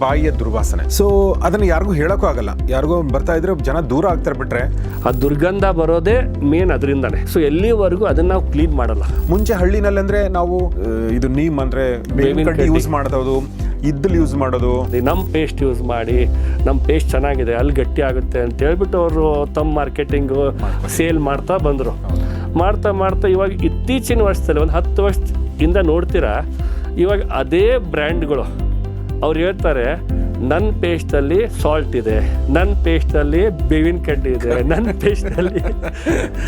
ಬಾಯಿಯ ದುರ್ವಾಸನೆ. ಸೊ ಅದನ್ನ ಯಾರಿಗೂ ಹೇಳಕ್ಕೂ ಆಗಲ್ಲ. ಯಾರಿಗೂ ಬರ್ತಾ ಇದ್ರೆ ಜನ ದೂರ ಆಗ್ತಾರೆ ಬಿಟ್ರೆ ಆ ದುರ್ಗಂಧ ಬರೋದೇ ಮೇನ್ ಅದರಿಂದಾನೆ. ಸೊ ಎಲ್ಲಿವರೆಗೂ ಅದನ್ನ ನಾವು ಕ್ಲೀನ್ ಮಾಡಲ್ಲ. ಮುಂಚೆ ಹಳ್ಳಿನಲ್ಲಿ ಅಂದ್ರೆ ನಾವು ಇದು ನೀಮ್ ಅಂದ್ರೆ ಬೇವಿನ ಕಡ್ಡಿ ಯೂಸ್ ಮಾಡೋದು, ಇದ್ದಲ್ಲಿ ಯೂಸ್ ಮಾಡೋದು. ನಮ್ಮ ಪೇಸ್ಟ್ ಯೂಸ್ ಮಾಡಿ ನಮ್ಮ ಪೇಸ್ಟ್ ಚೆನ್ನಾಗಿದೆ ಅಲ್ಲಿ ಗಟ್ಟಿ ಆಗುತ್ತೆ ಅಂತ ಹೇಳ್ಬಿಟ್ಟು ಅವರು ತಮ್ಮ ಮಾರ್ಕೆಟಿಂಗು ಸೇಲ್ ಮಾಡ್ತಾ ಬಂದರು. ಮಾಡ್ತಾ ಮಾಡ್ತಾ ಇವಾಗ ಇತ್ತೀಚಿನ ವರ್ಷದಲ್ಲಿ ಒಂದು 10 ವರ್ಷದಿಂದ ನೋಡ್ತೀರಾ, ಇವಾಗ ಅದೇ ಬ್ರ್ಯಾಂಡ್ಗಳು ಅವ್ರು ಹೇಳ್ತಾರೆ ನನ್ನ ಪೇಸ್ಟಲ್ಲಿ ಸಾಲ್ಟ್ ಇದೆ, ನನ್ನ ಪೇಸ್ಟಲ್ಲಿ ಬೇವಿನ ಕಡ್ಡಿ ಇದೆ, ನನ್ನ ಪೇಸ್ಟಲ್ಲಿ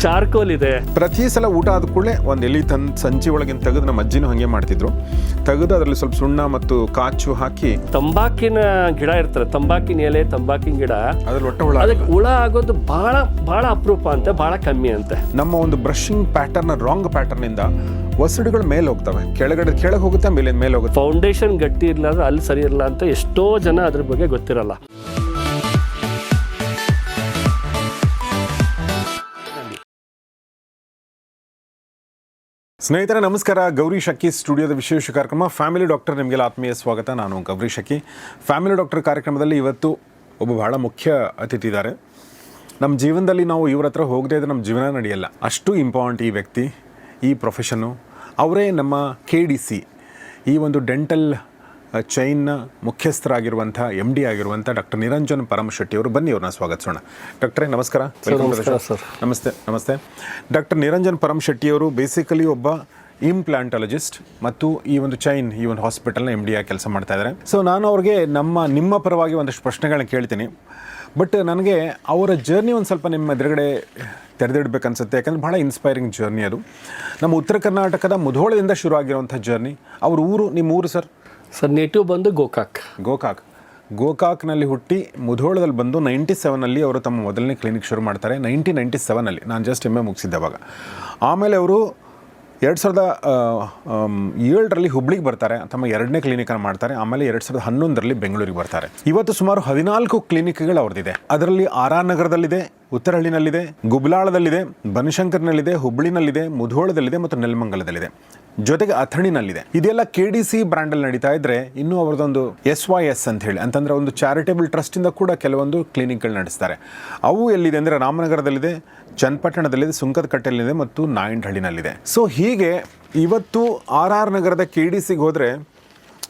ಚಾರ್ಕೋಲ್ ಇದೆ. ಪ್ರತಿ ಸಲ ಊಟ ಆದ ಕೂಡಲೇ ಒಂದು ಎಲೆ ಸಂಚಿ ಒಳಗಿನ ತೆಗೆದು ನಮ್ಮ ಅಜ್ಜಿನೂ ಹಾಗೆ ಮಾಡ್ತಿದ್ರು. ತೆಗೆದು ಅದರಲ್ಲಿ ಸ್ವಲ್ಪ ಸುಣ್ಣ ಮತ್ತು ಕಾಚು ಹಾಕಿ ತಂಬಾಕಿನ ಗಿಡ ಇರ್ತಾರೆ, ತಂಬಾಕಿನ ಎಲೆ, ತಂಬಾಕಿನ ಗಿಡ, ಅದ್ರಲ್ಲಿ ಒಟ್ಟ ಹುಳ, ಅದಕ್ಕೆ ಹುಳ ಆಗೋದು ಬಹಳ ಬಹಳ ಅಪರೂಪ ಅಂತೆ, ಬಹಳ ಕಮ್ಮಿ ಅಂತೆ. ನಮ್ಮ ಒಂದು ಬ್ರಷಿಂಗ್ ಪ್ಯಾಟರ್ನ್ ರಾಂಗ್ ಪ್ಯಾಟರ್ನ್ ಇಂದ ಒಸಡುಗಳು ಮೇಲೆ ಹೋಗ್ತವೆ, ಕೆಳಗೆ ಹೋಗುತ್ತೆ, ಮೇಲೆ ಹೋಗುತ್ತೆ. ಫೌಂಡೇಶನ್ ಗಟ್ಟಿ ಇರಲ್ಲ ಅಂದ್ರೆ ಅಲ್ಲಿ ಸರಿ ಇರಲ್ಲ ಅಂತ ಎಷ್ಟೋ ಜನ ಅದ್ರ ಬಗ್ಗೆ ಗೊತ್ತಿರಲ್ಲ. ಸ್ನೇಹಿತರೆ ನಮಸ್ಕಾರ. ಗೌರಿ ಶಕ್ಕಿ ಸ್ಟುಡಿಯೋದ ವಿಶೇಷ ಕಾರ್ಯಕ್ರಮ ಫ್ಯಾಮಿಲಿ ಡಾಕ್ಟರ್, ನಿಮಗೆಲ್ಲ ಆತ್ಮೀಯ ಸ್ವಾಗತ. ನಾನು ಗೌರಿ ಶಕ್ಕಿ. ಫ್ಯಾಮಿಲಿ ಡಾಕ್ಟರ್ ಕಾರ್ಯಕ್ರಮದಲ್ಲಿ ಇವತ್ತು ಒಬ್ಬ ಬಹಳ ಮುಖ್ಯ ಅತಿಥಿ ಇದ್ದಾರೆ. ನಮ್ಮ ಜೀವನದಲ್ಲಿ ನಾವು ಇವ್ರ ಹತ್ರ ಹೋಗದೇ ಇದ್ರೆ ನಮ್ಮ ಜೀವನ ನಡೆಯಲ್ಲ, ಅಷ್ಟು ಇಂಪಾರ್ಟೆಂಟ್ ಈ ವ್ಯಕ್ತಿ, ಈ ಪ್ರೊಫೆಷನ್ನು. ಅವರೇ ನಮ್ಮ KDC ಈ ಒಂದು ಡೆಂಟಲ್ ಚೈನ್ನ ಮುಖ್ಯಸ್ಥರಾಗಿರುವಂಥ MD ಆಗಿರುವಂಥ ಡಾಕ್ಟರ್ ನಿರಂಜನ್ ಪರಮಶೆಟ್ಟಿ ಅವರು. ಬನ್ನಿ ಅವ್ರನ್ನ ಸ್ವಾಗತಿಸೋಣ. ಡಾಕ್ಟರೇ ನಮಸ್ಕಾರ. ನಮಸ್ತೆ. ಡಾಕ್ಟರ್ ನಿರಂಜನ್ ಪರಮಶೆಟ್ಟಿಯವರು ಬೇಸಿಕಲಿ ಒಬ್ಬ ಇಂಪ್ಲಾಂಟಾಲಜಿಸ್ಟ್ ಮತ್ತು ಈ ಒಂದು ಚೈನ್, ಈ ಒಂದು ಹಾಸ್ಪಿಟಲ್ನ MD ಆಗಿ ಕೆಲಸ ಮಾಡ್ತಾ ಇದ್ದಾರೆ. ಸೊ ನಾನು ಅವ್ರಿಗೆ ನಿಮ್ಮ ಪರವಾಗಿ ಒಂದಷ್ಟು ಪ್ರಶ್ನೆಗಳನ್ನ ಕೇಳ್ತೀನಿ. ಬಟ್ ನನಗೆ ಅವರ ಜರ್ನಿ ಒಂದು ಸ್ವಲ್ಪ ನಿಮ್ಮ ಎದುರುಗಡೆ ತೆರೆದಿಡ್ಬೇಕನ್ಸುತ್ತೆ. ಯಾಕಂದರೆ ಭಾಳ ಇನ್ಸ್ಪೈರಿಂಗ್ ಜರ್ನಿ ಅದು. ನಮ್ಮ ಉತ್ತರ ಕರ್ನಾಟಕದ ಮುಧೋಳದಿಂದ ಶುರು ಆಗಿರುವಂಥ ಜರ್ನಿ. ಅವ್ರ ಊರು, ನಿಮ್ಮ ಊರು ಸರ್? ಸರ್ ನೇಟಿವ್ ಬಂದು ಗೋಕಾಕ್ನಲ್ಲಿ ಹುಟ್ಟಿ ಮುಧೋಳದಲ್ಲಿ ಬಂದು 97ನಲ್ಲಿ ಅವರು ತಮ್ಮ ಮೊದಲನೇ ಕ್ಲಿನಿಕ್ ಶುರು ಮಾಡ್ತಾರೆ. 1997ನಲ್ಲಿ ನಾನು ಜಸ್ಟ್ MA ಮುಗಿಸಿದ್ದೆ ಅವಾಗ. ಆಮೇಲೆ ಅವರು 2007ರಲ್ಲಿ ಹುಬ್ಳಿಗೆ ಬರ್ತಾರೆ, ತಮ್ಮ 2ನೇ ಕ್ಲಿನಿಕನ್ನು ಮಾಡ್ತಾರೆ. ಆಮೇಲೆ 2011ರಲ್ಲಿ ಬೆಂಗಳೂರಿಗೆ ಬರ್ತಾರೆ. ಇವತ್ತು ಸುಮಾರು 14 ಕ್ಲಿನಿಕ್ಗಳು ಅವ್ರದ್ದಿದೆ. ಅದರಲ್ಲಿ RR ನಗರದಲ್ಲಿದೆ, ಉತ್ತರಹಳ್ಳಿನಲ್ಲಿದೆ, ಗುಬ್ಲಾಳದಲ್ಲಿದೆ, ಬನಶಂಕರ್ನಲ್ಲಿದೆ, ಹುಬ್ಳಿನಲ್ಲಿದೆ, ಮುಧೋಳದಲ್ಲಿದೆ ಮತ್ತು ನೆಲಮಂಗಲದಲ್ಲಿದೆ, ಜೊತೆಗೆ ಅಥಣಿನಲ್ಲಿದೆ. ಇದೆಲ್ಲ KDC ಬ್ರ್ಯಾಂಡಲ್ಲಿ ನಡೀತಾ ಇದ್ರೆ, ಇನ್ನೂ ಅವ್ರದ್ದೊಂದು SYS ಅಂತ ಹೇಳಿ, ಅಂತಂದರೆ ಒಂದು ಚಾರಿಟೇಬಲ್ ಟ್ರಸ್ಟಿಂದ ಕೂಡ ಕೆಲವೊಂದು ಕ್ಲಿನಿಕ್ಗಳು ನಡೆಸ್ತಾರೆ. ಅವು ಎಲ್ಲಿದೆ ಅಂದರೆ ರಾಮನಗರದಲ್ಲಿದೆ, ಚನ್ನಪಟ್ಟಣದಲ್ಲಿದೆ, ಸುಂಕದಕಟ್ಟೆಯಲ್ಲಿದೆ ಮತ್ತು ನಾಯಂಡಹಳ್ಳಿನಲ್ಲಿದೆ. ಸೊ ಹೀಗೆ ಇವತ್ತು RR ನಗರದ KDCಗೆ ಹೋದರೆ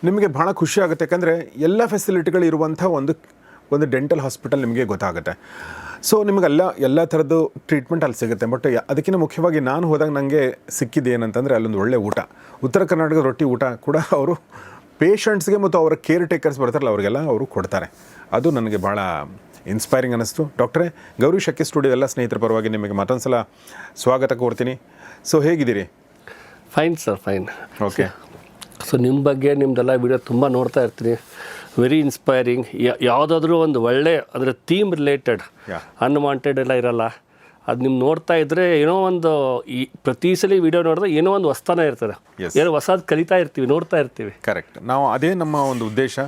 ನಿಮಗೆ ಭಾಳ ಖುಷಿ ಆಗುತ್ತೆ. ಯಾಕಂದರೆ ಎಲ್ಲ ಫೆಸಿಲಿಟಿಗಳು ಇರುವಂಥ ಒಂದು ಡೆಂಟಲ್ ಹಾಸ್ಪಿಟಲ್ ನಿಮಗೆ ಗೊತ್ತಾಗುತ್ತೆ. ಸೊ ನಿಮಗೆಲ್ಲ ಎಲ್ಲ ಥರದ್ದು ಟ್ರೀಟ್ಮೆಂಟ್ ಅಲ್ಲಿ ಸಿಗುತ್ತೆ. ಬಟ್ ಅದಕ್ಕಿಂತ ಮುಖ್ಯವಾಗಿ ನಾನು ಹೋದಾಗ ನನಗೆ ಸಿಕ್ಕಿದ್ದು ಏನಂತಂದರೆ ಅಲ್ಲೊಂದು ಒಳ್ಳೆ ಊಟ, ಉತ್ತರ ಕರ್ನಾಟಕದ ರೊಟ್ಟಿ ಊಟ ಕೂಡ ಅವರು ಪೇಷಂಟ್ಸ್ಗೆ ಮತ್ತು ಅವರ ಕೇರ್ ಟೇಕರ್ಸ್ ಬರ್ತಾರಲ್ಲ ಅವರಿಗೆಲ್ಲ ಅವರು ಕೊಡ್ತಾರೆ. ಅದು ನನಗೆ ಭಾಳ ಇನ್ಸ್ಪೈರಿಂಗ್ ಅನ್ನಿಸ್ತು. ಡಾಕ್ಟ್ರೇ, ಗೌರಿ ಶಕ್ಕಿ ಸ್ಟುಡಿಯೋ ಎಲ್ಲ ಸ್ನೇಹಿತರ ಪರವಾಗಿ ನಿಮಗೆ ಮತ್ತೊಂದು ಸಲ ಸ್ವಾಗತ ಕೋರ್ತೀನಿ. ಸೊ ಹೇಗಿದ್ದೀರಿ? Fine sir, fine. Okay. So ನಿಮ್ಮ ಬಗ್ಗೆ ನಿಮ್ಮದೆಲ್ಲ ವಿಡಿಯೋ ತುಂಬ ನೋಡ್ತಾ ಇರ್ತೀನಿ. Very inspiring. ಯಾವುದಾದ್ರೂ ಒಂದು ಒಳ್ಳೆ ಅಂದರೆ ಥೀಮ್ ರಿಲೇಟೆಡ್, ಅನ್ವಾಂಟೆಡ್ ಎಲ್ಲ ಇರಲ್ಲ. ಅದು ನಿಮ್ಮ ನೋಡ್ತಾ ಇದ್ದರೆ ಏನೋ ಒಂದು ಈ ಪ್ರತಿ ಸಲ ವಿಡಿಯೋ ನೋಡಿದ್ರೆ ಏನೋ ಒಂದು ಹೊಸ್ತಾನ ಇರ್ತದೆ, ಏನೋ ಹೊಸದು ಕಲಿತಾ ಇರ್ತೀವಿ, ನೋಡ್ತಾ ಇರ್ತೀವಿ. ಕರೆಕ್ಟ್. ನಾವು ಅದೇ ನಮ್ಮ ಒಂದು ಉದ್ದೇಶ.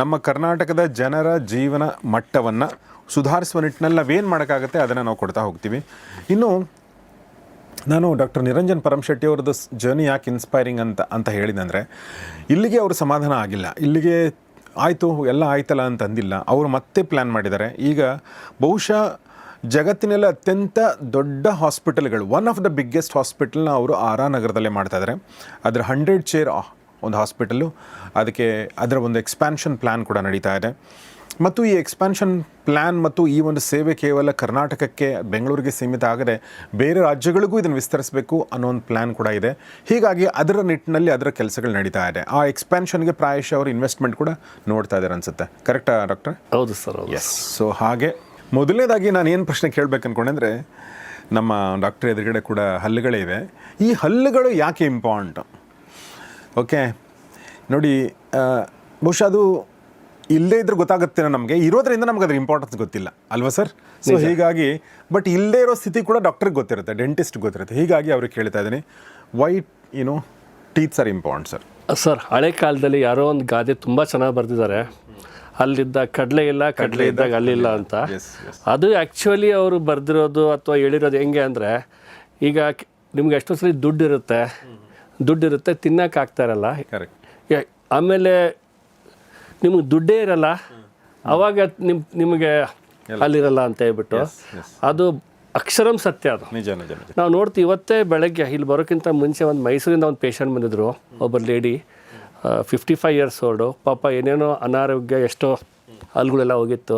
ನಮ್ಮ ಕರ್ನಾಟಕದ ಜನರ ಜೀವನ ಮಟ್ಟವನ್ನು ಸುಧಾರಿಸುವ ನಿಟ್ಟಿನಲ್ಲಿ ನಾವೇನು ಮಾಡೋಕ್ಕಾಗುತ್ತೆ ಅದನ್ನು ನಾವು ಕೊಡ್ತಾ ಹೋಗ್ತೀವಿ. ಇನ್ನು ನಾನು ಡಾಕ್ಟರ್ ನಿರಂಜನ್ ಪರಮಶೆಟ್ಟಿ ಅವ್ರದ್ದು ಜರ್ನಿ ಯಾಕೆ ಇನ್ಸ್ಪೈರಿಂಗ್ ಅಂತ ಹೇಳಿದಂದರೆ, ಇಲ್ಲಿಗೆ ಅವರು ಸಮಾಧಾನ ಆಗಿಲ್ಲ, ಇಲ್ಲಿಗೆ ಆಯಿತು ಎಲ್ಲ ಆಯ್ತಲ್ಲ ಅಂತ ಅಂದಿಲ್ಲ. ಅವರು ಮತ್ತೆ ಪ್ಲ್ಯಾನ್ ಮಾಡಿದ್ದಾರೆ. ಈಗ ಬಹುಶಃ ಜಗತ್ತಿನೆಲ್ಲ ಅತ್ಯಂತ ದೊಡ್ಡ ಹಾಸ್ಪಿಟಲ್ಗಳು, ಒನ್ ಆಫ್ ದ ಬಿಗ್ಗೆಸ್ಟ್ ಹಾಸ್ಪಿಟಲ್ನ ಅವರು RR ನಗರದಲ್ಲೇ ಮಾಡ್ತಾಯಿದ್ದಾರೆ. ಅದರ 100 ಚೇರ್ ಒಂದು ಹಾಸ್ಪಿಟಲು, ಅದರ ಒಂದು ಎಕ್ಸ್ಪ್ಯಾನ್ಷನ್ ಪ್ಲ್ಯಾನ್ ಕೂಡ ನಡೀತಾ ಇದೆ. ಮತ್ತು ಈ ಎಕ್ಸ್ಪ್ಯಾನ್ಷನ್ ಪ್ಲ್ಯಾನ್ ಮತ್ತು ಈ ಒಂದು ಸೇವೆ ಕೇವಲ ಕರ್ನಾಟಕಕ್ಕೆ, ಬೆಂಗಳೂರಿಗೆ ಸೀಮಿತ ಆಗದೆ ಬೇರೆ ರಾಜ್ಯಗಳಿಗೂ ಇದನ್ನು ವಿಸ್ತರಿಸಬೇಕು ಅನ್ನೋ ಒಂದು ಪ್ಲ್ಯಾನ್ ಕೂಡ ಇದೆ. ಹೀಗಾಗಿ ಅದರ ನಿಟ್ಟಿನಲ್ಲಿ ಅದರ ಕೆಲಸಗಳು ನಡೀತಾ ಇದೆ. ಆ ಎಕ್ಸ್ಪ್ಯಾನ್ಷನ್ಗೆ ಪ್ರಾಯಶಃ ಅವರು ಇನ್ವೆಸ್ಟ್ಮೆಂಟ್ ಕೂಡ ನೋಡ್ತಾ ಇದ್ದಾರೆ ಅನಿಸುತ್ತೆ. ಕರೆಕ್ಟಾ ಡಾಕ್ಟರ್? ಹೌದು ಸರ್. ಎಸ್. ಸೊ ಹಾಗೆ ಮೊದಲನೇದಾಗಿ ನಾನು ಏನು ಪ್ರಶ್ನೆ ಕೇಳಬೇಕು ಅಂದ್ಕೊಂಡೆಂದರೆ, ನಮ್ಮ ಡಾಕ್ಟರ್ ಎದುರುಗಡೆ ಕೂಡ ಹಲ್ಲುಗಳೇ ಇವೆ. ಈ ಹಲ್ಲುಗಳು ಯಾಕೆ ಇಂಪಾರ್ಟೆಂಟ್? ಓಕೆ ನೋಡಿ, ಬಹುಶಃ ಅದು ಇಲ್ಲದೇ ಇದ್ರೆ ಗೊತ್ತಾಗುತ್ತೆ ನಮಗೆ, ಇರೋದ್ರಿಂದ ನಮ್ಗೆ ಅದ್ರ ಇಂಪಾರ್ಟೆನ್ಸ್ ಗೊತ್ತಿಲ್ಲ ಅಲ್ವಾ ಸರ್? ಸೊ ಹೀಗಾಗಿ ಬಟ್ ಇಲ್ಲದೇ ಇರೋ ಸ್ಥಿತಿ ಕೂಡ ಡಾಕ್ಟ್ರಿಗೆ ಗೊತ್ತಿರುತ್ತೆ, ಡೆಂಟಿಸ್ಟ್ಗೆ ಗೊತ್ತಿರುತ್ತೆ. ಹೀಗಾಗಿ ಅವ್ರಿಗೆ ಕೇಳ್ತಾ ಇದ್ದೀನಿ, why teeths are important sir? Sir, ಹಳೆ ಕಾಲದಲ್ಲಿ ಯಾರೋ ಒಂದು ಗಾದೆ ತುಂಬ ಚೆನ್ನಾಗಿ ಬರೆದಿದ್ದಾರೆ, ಅಲ್ಲಿದ್ದ ಕಡಲೆ ಇಲ್ಲ, ಕಡಲೆ ಇದ್ದಾಗ ಅಲ್ಲಿಲ್ಲ ಅಂತ. ಅದು ಆ್ಯಕ್ಚುಲಿ ಅವರು ಬರೆದಿರೋದು ಅಥವಾ ಹೇಳಿರೋದು ಹೆಂಗೆ ಅಂದರೆ, ಈಗ ನಿಮ್ಗೆ ಎಷ್ಟೋ ಸಲ ದುಡ್ಡಿರುತ್ತೆ, ತಿನ್ನೋಕೆ ಆಗ್ತಾ ಇರಲ್ಲ. ಆಮೇಲೆ ನಿಮ್ಗೆ ದುಡ್ಡೇ ಇರಲ್ಲ, ಅವಾಗ ನಿಮಗೆ ಅಲ್ಲಿರಲ್ಲ ಅಂತ ಹೇಳ್ಬಿಟ್ಟು ಅದು ಅಕ್ಷರಂ ಸತ್ಯ. ಅದು ನಿಜ ನಿಜ ನಿಜ. ನಾವು ನೋಡ್ತೀವಿ. ಇವತ್ತೇ ಬೆಳಗ್ಗೆ ಇಲ್ಲಿ ಬರೋಕ್ಕಿಂತ ಮುಂಚೆ ಒಂದು ಮೈಸೂರಿಂದ ಒಂದು ಪೇಷಂಟ್ ಬಂದಿದ್ರು, ಒಬ್ಬರು ಲೇಡಿ 55 ಇಯರ್ಸ್ ಓಲ್ಡು, ಪಾಪ ಏನೇನೋ ಅನಾರೋಗ್ಯ, ಎಷ್ಟೋ ಹಲ್ಗಳೆಲ್ಲ ಹೋಗಿತ್ತು.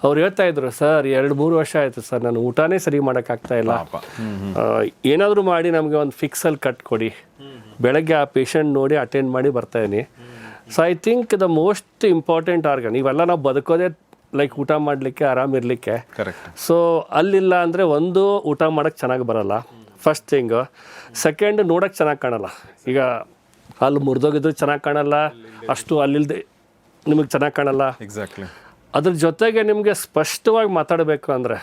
ಅವ್ರು ಹೇಳ್ತಾ ಇದ್ರು, ಸರ್ 2-3 ವರ್ಷ ಆಯಿತು ಸರ್, ನಾನು ಊಟನೇ ಸರಿ ಮಾಡೋಕ್ಕಾಗ್ತಾ ಇಲ್ಲ, ಏನಾದರೂ ಮಾಡಿ ನಮಗೆ ಒಂದು ಫಿಕ್ಸಲ್ಲಿ ಕಟ್ಕೊಡಿ. ಬೆಳಗ್ಗೆ ಆ ಪೇಷಂಟ್ ನೋಡಿ ಅಟೆಂಡ್ ಮಾಡಿ ಬರ್ತಾಯಿದ್ದೀನಿ. So I think the most important organ ಇವೆಲ್ಲ ನಾವು ಬದುಕೋದೇ ಲೈಕ್ ಊಟ ಮಾಡಲಿಕ್ಕೆ, ಆರಾಮಿರಲಿಕ್ಕೆ. ಸೊ ಅಲ್ಲಿಲ್ಲ ಅಂದರೆ ಒಂದು ಊಟ ಮಾಡೋಕ್ಕೆ ಚೆನ್ನಾಗಿ ಬರಲ್ಲ, ಫಸ್ಟ್ ಥಿಂಗು. ಸೆಕೆಂಡ್ ನೋಡೋಕ್ಕೆ ಚೆನ್ನಾಗಿ ಕಾಣಲ್ಲ. ಈಗ ಅಲ್ಲಿ ಮುರಿದೋಗಿದ್ರು ಚೆನ್ನಾಗಿ ಕಾಣಲ್ಲ, ಅಷ್ಟು ಅಲ್ಲಿಲ್ಲದೆ ನಿಮಗೆ ಚೆನ್ನಾಗಿ ಕಾಣಲ್ಲ. ಎಕ್ಸಾಕ್ಟ್ಲಿ. ಅದ್ರ ಜೊತೆಗೆ ನಿಮಗೆ ಸ್ಪಷ್ಟವಾಗಿ ಮಾತಾಡಬೇಕು ಅಂದರೆ,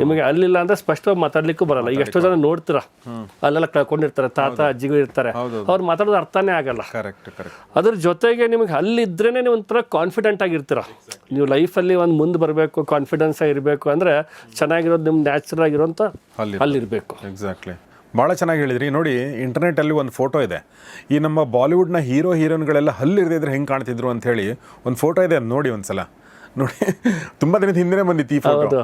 ನಿಮಗೆ ಅಲ್ಲಿಲ್ಲ ಅಂದರೆ ಸ್ಪಷ್ಟವಾಗಿ ಮಾತಾಡ್ಲಿಕ್ಕೂ ಬರಲ್ಲ. ಈಗ ಎಷ್ಟೋ ಜನ ನೋಡ್ತೀರ, ಅಲ್ಲೆಲ್ಲ ಕಳ್ಕೊಂಡಿರ್ತಾರೆ, ತಾತ ಅಜ್ಜಿಗಳು ಇರ್ತಾರೆ, ಅವ್ರು ಮಾತಾಡೋದು ಅರ್ಥನೇ ಆಗಲ್ಲ. ಅದ್ರ ಜೊತೆಗೆ ನಿಮಗೆ ಅಲ್ಲಿದ್ರೇ ನೀವು ಒಂಥರ ಕಾನ್ಫಿಡೆಂಟ್ ಆಗಿರ್ತೀರ. ನೀವು ಲೈಫಲ್ಲಿ ಒಂದು ಮುಂದೆ ಬರಬೇಕು, ಕಾನ್ಫಿಡೆನ್ಸ್ ಆಗಿರಬೇಕು ಅಂದರೆ ಚೆನ್ನಾಗಿರೋದು ನಿಮ್ಮ ನ್ಯಾಚುರಲ್ ಆಗಿರೋಂಥ ಅಲ್ಲಿರಬೇಕು. ಎಕ್ಸಾಕ್ಟ್ಲಿ. ಭಾಳ ಚೆನ್ನಾಗಿ ಹೇಳಿದ್ರಿ. ನೋಡಿ, ಇಂಟರ್ನೆಟ್ಟಲ್ಲಿ ಒಂದು ಫೋಟೋ ಇದೆ, ಈ ನಮ್ಮ ಬಾಲಿವುಡ್ನ ಹೀರೋಯಿನ್ಗಳೆಲ್ಲ ಹಲ್ಲಿರದಿದ್ರೆ ಹೆಂಗೆ ಕಾಣ್ತಿದ್ರು ಅಂತ ಹೇಳಿ ಒಂದು ಫೋಟೋ ಇದೆ, ಅದು ನೋಡಿ ಒಂದ್ಸಲ. ನೋಡಿ, ತುಂಬ ದಿನದ ಹಿಂದೆ ಬಂದಿತ್ತು ಈ ಫೋಟೋ.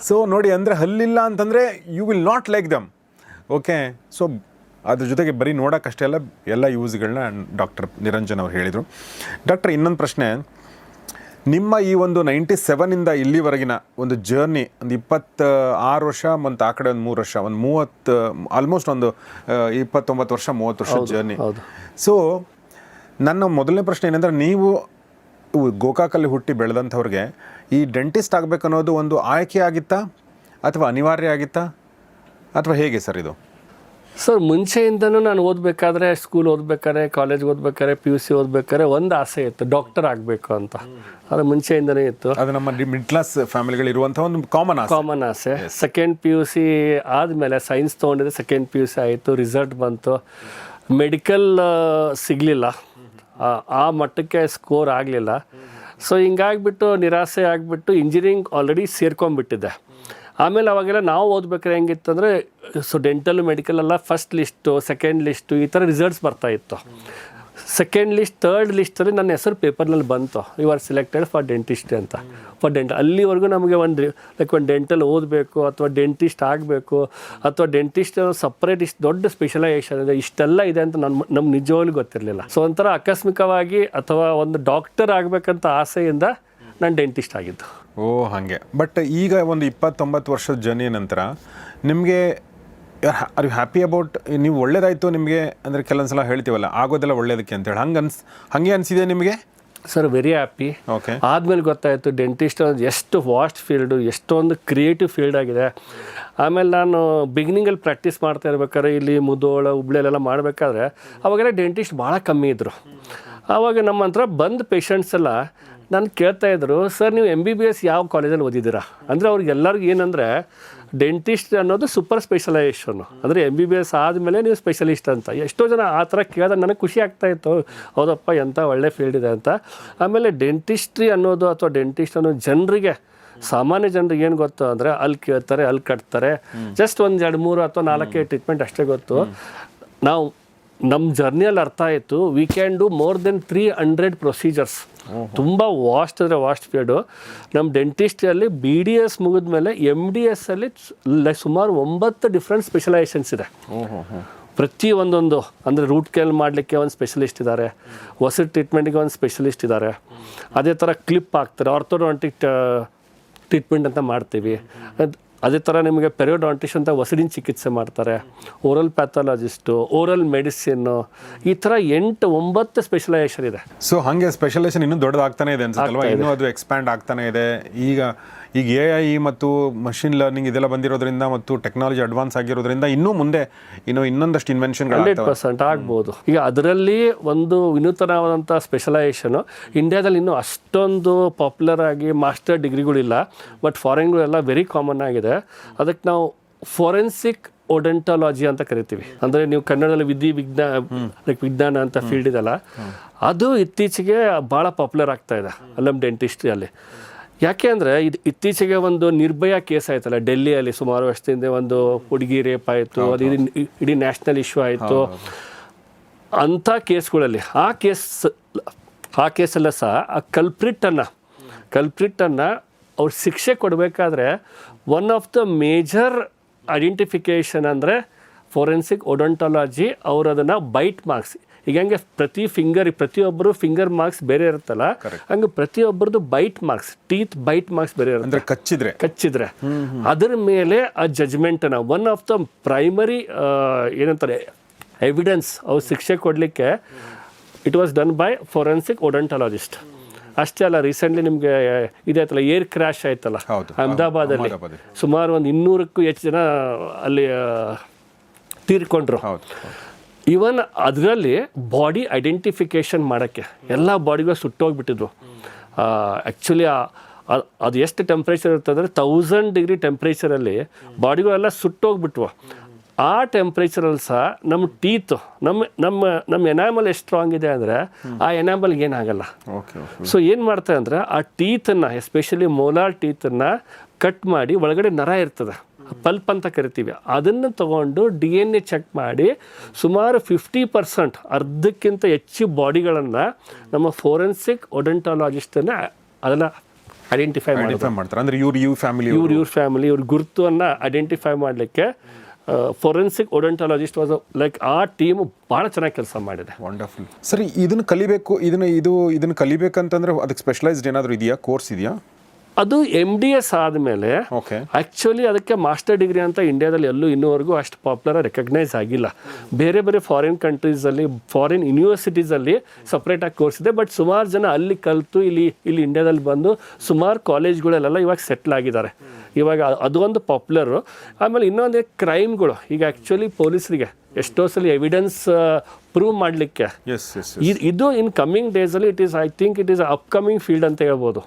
ಸೊ ನೋಡಿ, ಅಂದರೆ ಹಲ್ಲಿಲ್ಲ ಅಂತಂದರೆ you will not like them. Okay. So ಅದ್ರ ಜೊತೆಗೆ ಬರೀ ನೋಡೋಕ್ಕಷ್ಟೇ ಅಲ್ಲ, ಎಲ್ಲ ಯೂಸ್ಗಳನ್ನ ಡಾಕ್ಟರ್ ನಿರಂಜನ್ ಅವ್ರು ಹೇಳಿದರು. ಡಾಕ್ಟರ್, ಇನ್ನೊಂದು ಪ್ರಶ್ನೆ. ನಿಮ್ಮ ಈ ಒಂದು 97ಇಂದ ಇಲ್ಲಿವರೆಗಿನ ಒಂದು ಜರ್ನಿ, ಒಂದು 26 ವರ್ಷ ಮತ್ತು ಆ ಕಡೆ ಒಂದು 3 ವರ್ಷ, ಒಂದು 30, ಆಲ್ಮೋಸ್ಟ್ ಒಂದು 29 ವರ್ಷ 30 ವರ್ಷದ ಜರ್ನಿ. ಸೊ ನನ್ನ ಮೊದಲನೇ ಪ್ರಶ್ನೆ ಏನಂದರೆ, ನೀವು ಗೋಕಾಕಲ್ಲಿ ಹುಟ್ಟಿ ಬೆಳೆದಂಥವ್ರಿಗೆ ಈ ಡೆಂಟಿಸ್ಟ್ ಆಗಬೇಕು ಅನ್ನೋದು ಒಂದು ಆಯ್ಕೆ ಆಗಿತ್ತಾ ಅಥವಾ ಅನಿವಾರ್ಯ ಆಗಿತ್ತಾ ಅಥವಾ ಹೇಗೆ ಸರ್ ಇದು? ಸರ್, ಮುಂಚೆಯಿಂದನೂ ನಾನು ಓದಬೇಕಾದ್ರೆ, ಸ್ಕೂಲ್ ಓದಬೇಕಾದ್ರೆ, ಕಾಲೇಜ್ ಓದಬೇಕಾದ್ರೆ, PUC ಓದಬೇಕಾದ್ರೆ ಒಂದು ಆಸೆ ಇತ್ತು, ಡಾಕ್ಟರ್ ಆಗಬೇಕು ಅಂತ. ಅದು ಮುಂಚೆಯಿಂದನೇ ಇತ್ತು. ಅದು ನಮ್ಮ ಮಿಡ್ ಕ್ಲಾಸ್ ಫ್ಯಾಮಿಲಿಗಳಿರುವಂಥ ಒಂದು ಕಾಮನ್ ಆಸೆ. ಸೆಕೆಂಡ್ PUC ಆದಮೇಲೆ ಸೈನ್ಸ್ ತೊಗೊಂಡಿದ್ದೆ, ಸೆಕೆಂಡ್ PUC ಆಯಿತು, ರಿಸಲ್ಟ್ ಬಂತು, ಮೆಡಿಕಲ್ ಸಿಗಲಿಲ್ಲ, ಆ ಮಟ್ಟಕ್ಕೆ ಸ್ಕೋರ್ ಆಗಲಿಲ್ಲ. ಸೊ ಹಿಂಗಾಗ್ಬಿಟ್ಟು ನಿರಾಸೆ ಆಗಿಬಿಟ್ಟು ಇಂಜಿನಿಯರಿಂಗ್ ಆಲ್ರೆಡಿ ಸೇರ್ಕೊಂಡ್ಬಿಟ್ಟಿದ್ದೆ. ಆಮೇಲೆ ಅವಾಗೆಲ್ಲ ನಾವು ಓದ್ಬೇಕಾದ್ರೆ ಹೆಂಗಿತ್ತು ಅಂದರೆ, ಸೊ ಡೆಂಟಲ್ ಮೆಡಿಕಲ್ ಎಲ್ಲ ಫಸ್ಟ್ ಲಿಸ್ಟು, ಸೆಕೆಂಡ್ ಲಿಸ್ಟು, ಈ ಥರ ರಿಸಲ್ಟ್ಸ್ ಬರ್ತಾಯಿತ್ತು. ಸೆಕೆಂಡ್ ಲಿಸ್ಟ್, ಥರ್ಡ್ ಲಿಸ್ಟಲ್ಲಿ ನನ್ನ ಹೆಸರು ಪೇಪರ್ನಲ್ಲಿ ಬಂತು, you are selected for dentist ಅಂತ. ಫಾರ್ ಡೆಂಟಲ್ ಅಲ್ಲಿವರೆಗೂ ನಮಗೆ ಒಂದು ಡೆಂಟಲ್ ಓದಬೇಕು ಅಥವಾ ಡೆಂಟಿಸ್ಟ್ ಆಗಬೇಕು ಅಥವಾ ಡೆಂಟಿಸ್ಟ್ ಸಪ್ರೇಟ್ ಇಷ್ಟು ದೊಡ್ಡ ಸ್ಪೆಷಲೈಸೇಷನ್ ಇದೆ, ಇಷ್ಟೆಲ್ಲ ಇದೆ ಅಂತ ನಮ್ಗೆ ನಿಜವಾಗ್ಲೂ ಗೊತ್ತಿರಲಿಲ್ಲ. ಸೊ ಒಂಥರ ಆಕಸ್ಮಿಕವಾಗಿ ಅಥವಾ ಒಂದು ಡಾಕ್ಟರ್ ಆಗಬೇಕಂತ ಆಸೆಯಿಂದ ನಾನು ಡೆಂಟಿಸ್ಟ್ ಆಗಿದ್ದು. ಓ ಹಾಗೆ. ಬಟ್ ಈಗ ಒಂದು 29 ವರ್ಷದ ಜರ್ನಿ ನಂತರ ನಿಮಗೆ ಆರ್ ಯು ಹ್ಯಾಪಿ ಅಬೌಟ್, ನೀವು ಒಳ್ಳೇದಾಯಿತು ನಿಮಗೆ ಅಂದರೆ ಕೆಲವೊಂದು ಸಲ ಹೇಳ್ತೀವಲ್ಲ ಆಗೋದೆಲ್ಲ ಒಳ್ಳೇದಕ್ಕೆ ಅಂತೇಳಿ, ಹಾಗೆ ಅನಿಸಿದೆ ನಿಮಗೆ? Sir, very happy. ಓಕೆ. ಆದಮೇಲೆ ಗೊತ್ತಾಯಿತು ಡೆಂಟಿಸ್ಟ್ ಎಷ್ಟು ವಾಸ್ಟ್ ಫೀಲ್ಡು, ಎಷ್ಟೊಂದು ಕ್ರಿಯೇಟಿವ್ ಫೀಲ್ಡ್ ಆಗಿದೆ. ಆಮೇಲೆ ನಾನು ಬಿಗಿನಿಂಗಲ್ಲಿ ಪ್ರಾಕ್ಟೀಸ್ ಮಾಡ್ತಾ ಇರ್ಬೇಕಾದ್ರೆ ಇಲ್ಲಿ ಮುಧೋಳ, ಹುಬ್ಳಿಯಲ್ಲೆಲ್ಲ ಮಾಡಬೇಕಾದ್ರೆ ಅವಾಗೆಲ್ಲ ಡೆಂಟಿಸ್ಟ್ ಭಾಳ ಕಮ್ಮಿ ಇದ್ದರು. ಆವಾಗ ನಮ್ಮ ಹತ್ರ ಬಂದ ಪೇಷಂಟ್ಸ್ ಎಲ್ಲ ನಾನು ಕೇಳ್ತಾಯಿದ್ರು, ಸರ್ ನೀವು MBBS ಯಾವ ಕಾಲೇಜಲ್ಲಿ ಓದಿದ್ದೀರಾ ಅಂದರೆ, ಅವ್ರಿಗೆಲ್ಲರಿಗೂ ಏನಂದರೆ ಡೆಂಟಿಸ್ಟ್ ಅನ್ನೋದು ಸೂಪರ್ ಸ್ಪೆಷಲೈಸೇಷನು, ಅಂದರೆ MBBS ಆದಮೇಲೆ ನೀವು ಸ್ಪೆಷಲಿಸ್ಟ್ ಅಂತ. ಎಷ್ಟೋ ಜನ ಆ ಥರ ಕೇಳಿದಾಗ ನನಗೆ ಖುಷಿ ಆಗ್ತಾಯಿತ್ತು, ಹೌದಪ್ಪ ಎಂಥ ಒಳ್ಳೆ ಫೀಲ್ಡ್ ಇದೆ ಅಂತ. ಆಮೇಲೆ ಡೆಂಟಿಸ್ಟ್ರಿ ಅನ್ನೋದು ಅಥವಾ ಡೆಂಟಿಸ್ಟ್ ಅನ್ನೋದು ಜನರಿಗೆ, ಸಾಮಾನ್ಯ ಜನರಿಗೆ ಏನು ಗೊತ್ತು ಅಂದರೆ, ಅಲ್ಲಿ ಕೇಳ್ತಾರೆ, ಅಲ್ಲಿ ಕಟ್ತಾರೆ, ಜಸ್ಟ್ ಒಂದು 2-3 ಅಥವಾ 4 ಟ್ರೀಟ್ಮೆಂಟ್ ಅಷ್ಟೇ ಗೊತ್ತು. ನಾವು ನಮ್ಮ ಜರ್ನಿಯಲ್ಲಿ ಅರ್ಥ ಆಯಿತು, we can do more than 300 procedures. ತುಂಬ ವಾಸ್ಟ್ ಅಂದರೆ ವಾಸ್ಟ್ ಫೀಲ್ಡು. ನಮ್ಮ ಡೆಂಟಿಸ್ಟ್ರಿಯಲ್ಲಿ BDS ಮುಗಿದ ಮೇಲೆ MDS ಅಲ್ಲಿ ಸುಮಾರು 9 ಡಿಫ್ರೆಂಟ್ ಸ್ಪೆಷಲೈಸೇಷನ್ಸ್ ಇದೆ. ಪ್ರತಿ ಒಂದೊಂದು ಅಂದರೆ ರೂಟ್ ಕೆನಾಲ್ ಮಾಡಲಿಕ್ಕೆ ಒಂದು ಸ್ಪೆಷಲಿಸ್ಟ್ ಇದ್ದಾರೆ, ಹೊಸ ಟ್ರೀಟ್ಮೆಂಟಿಗೆ ಒಂದು ಸ್ಪೆಷಲಿಸ್ಟ್ ಇದ್ದಾರೆ, ಅದೇ ಥರ ಕ್ಲಿಪ್ ಹಾಕ್ತಾರೆ, ಆರ್ಥೋಡಾಂಟಿಕ್ ಟ್ರೀಟ್ಮೆಂಟ್ ಅಂತ ಮಾಡ್ತೀವಿ. ಅದೇ ಥರ ನಿಮಗೆ ಪೆರಿಯೋಡಾಂಟಿಸ್ಟ್ ಅಂತ ಹೊಸಡಿನ ಚಿಕಿತ್ಸೆ ಮಾಡ್ತಾರೆ, ಓರಲ್ ಪ್ಯಾಥಾಲಜಿಸ್ಟು, ಓರಲ್ ಮೆಡಿಸಿನ್ನು, ಈ ಥರ 8-9 ಸ್ಪೆಷಲೈಸೇಷನ್ ಇದೆ. ಸೊ ಹಾಗೆ ಸ್ಪೆಷಲೈಸೇಷನ್ ಇನ್ನೂ ದೊಡ್ಡದಾಗ್ತಾನೆ ಇದೆ ಅನ್ಸುತ್ತಲ್ವಾ, ಇನ್ನೂ ಅದು ಎಕ್ಸ್ಪ್ಯಾಂಡ್ ಆಗ್ತಾನೆ ಇದೆ. ಈಗ AI ಮತ್ತು ಮಷಿನ್ ಲರ್ನಿಂಗ್ ಇದೆಲ್ಲ ಬಂದಿರೋದ್ರಿಂದ ಮತ್ತು ಟೆಕ್ನಾಲಜಿ ಅಡ್ವಾನ್ಸ್ ಆಗಿರೋದ್ರಿಂದ ಇನ್ನೂ ಮುಂದೆ ಇನ್ನೊಂದಷ್ಟು ಇನ್ವೆನ್ಷನ್ಗಳು 100% ಆಗ್ಬೋದು. ಈಗ ಅದರಲ್ಲಿ ಒಂದು ವಿನೂತನವಾದಂಥ ಸ್ಪೆಷಲೈಸೇಷನು ಇಂಡಿಯಾದಲ್ಲಿ ಇನ್ನೂ ಅಷ್ಟೊಂದು ಪಾಪ್ಯುಲರ್ ಆಗಿ ಮಾಸ್ಟರ್ ಡಿಗ್ರಿಗಳಿಲ್ಲ, ಬಟ್ ಫಾರಿನ್ಗಳೆಲ್ಲ ವೆರಿ ಕಾಮನ್ ಆಗಿದೆ. ಅದಕ್ಕೆ ನಾವು ಫೋರೆನ್ಸಿಕ್ ಓಡೆಂಟಾಲಜಿ ಅಂತ ಕರಿತೀವಿ. ಅಂದರೆ ನೀವು ಕನ್ನಡದಲ್ಲಿ ವಿಜ್ಞಾನ ಅಂತ ಫೀಲ್ಡ್ ಇದೆಲ್ಲ, ಅದು ಇತ್ತೀಚೆಗೆ ಭಾಳ ಪಾಪ್ಯುಲರ್ ಆಗ್ತಾ ಇದೆ ನಮ್ಮ ಡೆಂಟಿಸ್ಟ್ರಿಯಲ್ಲಿ. ಯಾಕೆ ಅಂದರೆ ಇದು ಇತ್ತೀಚೆಗೆ ಒಂದು ನಿರ್ಭಯ ಕೇಸ್ ಆಯ್ತಲ್ಲ ಡೆಲ್ಲಿಯಲ್ಲಿ, ಸುಮಾರು ವರ್ಷದಿಂದ ಒಂದು ಹುಡುಗಿ ರೇಪ್ ಆಯಿತು, ಅದು ಇಡೀ ನ್ಯಾಷನಲ್ ಇಶ್ಯೂ ಆಯಿತು. ಅಂಥ ಕೇಸ್ಗಳಲ್ಲಿ ಆ ಆ ಕೇಸಲ್ಲ ಸಹ ಆ ಕಲ್ಪ್ರಿಟ್ಟನ್ನು ಅವ್ರು ಶಿಕ್ಷೆ ಕೊಡಬೇಕಾದ್ರೆ one of the major identification ಅಂದರೆ ಫೋರೆನ್ಸಿಕ್ ಒಡಂಟಾಲಜಿ ಅವರು ಅದನ್ನು ಬೈಟ್ ಮಾರ್ಕ್ಸ್, ಈಗ ಹಂಗೆ ಪ್ರತಿಯೊಬ್ಬರು ಫಿಂಗರ್ ಮಾರ್ಕ್ಸ್ ಬೇರೆ ಇರುತ್ತಲ್ಲ, ಹಂಗೆ ಪ್ರತಿಯೊಬ್ಬರದು bite marks, teeth bite marks ಬೇರೆ ಇರುತ್ತೆ, ಕಚ್ಚಿದ್ರೆ ಅದರ ಮೇಲೆ ಆ ಜಜ್ಮೆಂಟನ್ನು ಒನ್ ಆಫ್ ದ ಪ್ರೈಮರಿ ಏನಂತಾರೆ ಎವಿಡೆನ್ಸ್ ಅವ್ರು ಶಿಕ್ಷೆ ಕೊಡಲಿಕ್ಕೆ it was done by forensic odontologist. ಅಷ್ಟೇ ಅಲ್ಲ, ರೀಸೆಂಟ್ಲಿ ನಿಮಗೆ ಇದಾಯ್ತಲ್ಲ, ಏರ್ ಕ್ರ್ಯಾಶ್ ಆಯ್ತಲ್ಲ ಅಹಮದಾಬಾದಲ್ಲಿ, ಸುಮಾರು ಒಂದು 200ಕ್ಕೂ ಹೆಚ್ಚು ಜನ ಅಲ್ಲಿ ತೀರ್ಕೊಂಡ್ರು. ಇವನ್ ಅದರಲ್ಲಿ ಬಾಡಿ ಐಡೆಂಟಿಫಿಕೇಷನ್ ಮಾಡೋಕ್ಕೆ ಎಲ್ಲ ಬಾಡಿಗೂ ಸುಟ್ಟೋಗ್ಬಿಟ್ಟಿದ್ರು. ಆ್ಯಕ್ಚುಲಿ ಅದು ಎಷ್ಟು ಟೆಂಪ್ರೇಚರ್ ಇರ್ತದೆ ಅಂದರೆ 1000 ಡಿಗ್ರಿ ಟೆಂಪ್ರೇಚರಲ್ಲಿ ಬಾಡಿಗಳೆಲ್ಲ ಸುಟ್ಟೋಗ್ಬಿಟ್ವು. ಆ ಟೆಂಪ್ರೇಚರಲ್ಲಿ ಸಹ ನಮ್ಮ ಟೀತು ನಮ್ಮ ಎನಾಮಲ್ ಎಷ್ಟು ಸ್ಟ್ರಾಂಗ್ ಇದೆ ಅಂದರೆ ಆ ಎನಾಮಲ್ಗೆ ಏನಾಗಲ್ಲ. ಸೊ ಏನು ಮಾಡ್ತಾರೆ ಅಂದರೆ ಆ ಟೀತನ್ನು, ಎಸ್ಪೆಷಲಿ ಮೋಲಾರ್ ಟೀತನ್ನು ಕಟ್ ಮಾಡಿ ಒಳಗಡೆ ನರ ಇರ್ತದೆ, ಪಲ್ಪ್ ಅಂತ ಕರಿತೀವಿ, ಅದನ್ನು ತೊಗೊಂಡು DNA ಚೆಕ್ ಮಾಡಿ ಸುಮಾರು 50% ಅರ್ಧಕ್ಕಿಂತ ಹೆಚ್ಚು ಬಾಡಿಗಳನ್ನು ನಮ್ಮ ಫೋರೆನ್ಸಿಕ್ ಒಡಂಟಾಲಜಿಸ್ಟನ್ನು ಅದನ್ನು ಐಡೆಂಟಿಫೈ ಮಾಡ್ತಾರೆ. ಅಂದರೆ ಇವ್ರ ಫ್ಯಾಮಿಲಿ ಇವ್ರ ಗುರುತನ್ನು ಐಡೆಂಟಿಫೈ ಮಾಡಲಿಕ್ಕೆ ಫೋರೆನ್ಸಿಕ್ ಒಡಂಟಾಲಜಿಸ್ಟ್ ವಾಸ್ ಲೈಕ್ ಆ ಟೀಮು ಭಾಳ ಚೆನ್ನಾಗಿ ಕೆಲಸ ಮಾಡಿದೆ. ವಂಡರ್ಫುಲ್. ಸರಿ, ಇದನ್ನು ಕಲಿಬೇಕು, ಇದನ್ನು ಕಲಿಬೇಕಂತಂದ್ರೆ ಅದಕ್ಕೆ ಸ್ಪೆಷಲೈಸ್ಡ್ ಏನಾದರೂ ಇದೆಯಾ, ಕೋರ್ಸ್ ಇದೆಯಾ? ಅದು MDS ಆದಮೇಲೆ ಆ್ಯಕ್ಚುಲಿ ಅದಕ್ಕೆ ಮಾಸ್ಟರ್ ಡಿಗ್ರಿ ಅಂತ ಇಂಡಿಯಾದಲ್ಲಿ ಎಲ್ಲೂ ಇನ್ನೂವರೆಗೂ ಅಷ್ಟು ಪಾಪ್ಯುಲರ್ ರೆಕಗ್ನೈಸ್ ಆಗಿಲ್ಲ. ಬೇರೆ ಫಾರಿನ್ ಕಂಟ್ರೀಸಲ್ಲಿ, ಫಾರಿನ್ ಯೂನಿವರ್ಸಿಟೀಸಲ್ಲಿ ಸಪ್ರೇಟಾಗಿ ಕೋರ್ಸ್ ಇದೆ. ಬಟ್ ಸುಮಾರು ಜನ ಅಲ್ಲಿ ಕಲಿತು ಇಲ್ಲಿ ಇಂಡಿಯಾದಲ್ಲಿ ಬಂದು ಸುಮಾರು ಕಾಲೇಜ್ಗಳಲ್ಲೆಲ್ಲ ಇವಾಗ ಸೆಟ್ಲ್ ಆಗಿದ್ದಾರೆ. ಇವಾಗ ಅದೊಂದು ಪಾಪ್ಯುಲರು. ಆಮೇಲೆ ಇನ್ನೊಂದೇ ಕ್ರೈಮ್ಗಳು, ಈಗ ಆ್ಯಕ್ಚುಲಿ ಪೊಲೀಸರಿಗೆ ಎಷ್ಟೋ ಸಲ ಎವಿಡೆನ್ಸ್ ಪ್ರೂವ್ ಮಾಡಲಿಕ್ಕೆ ಇದು ಇನ್ ಕಮ್ಮಿಂಗ್ ಡೇಸಲ್ಲಿ I think it is upcoming field ಅಂತ ಹೇಳ್ಬೋದು.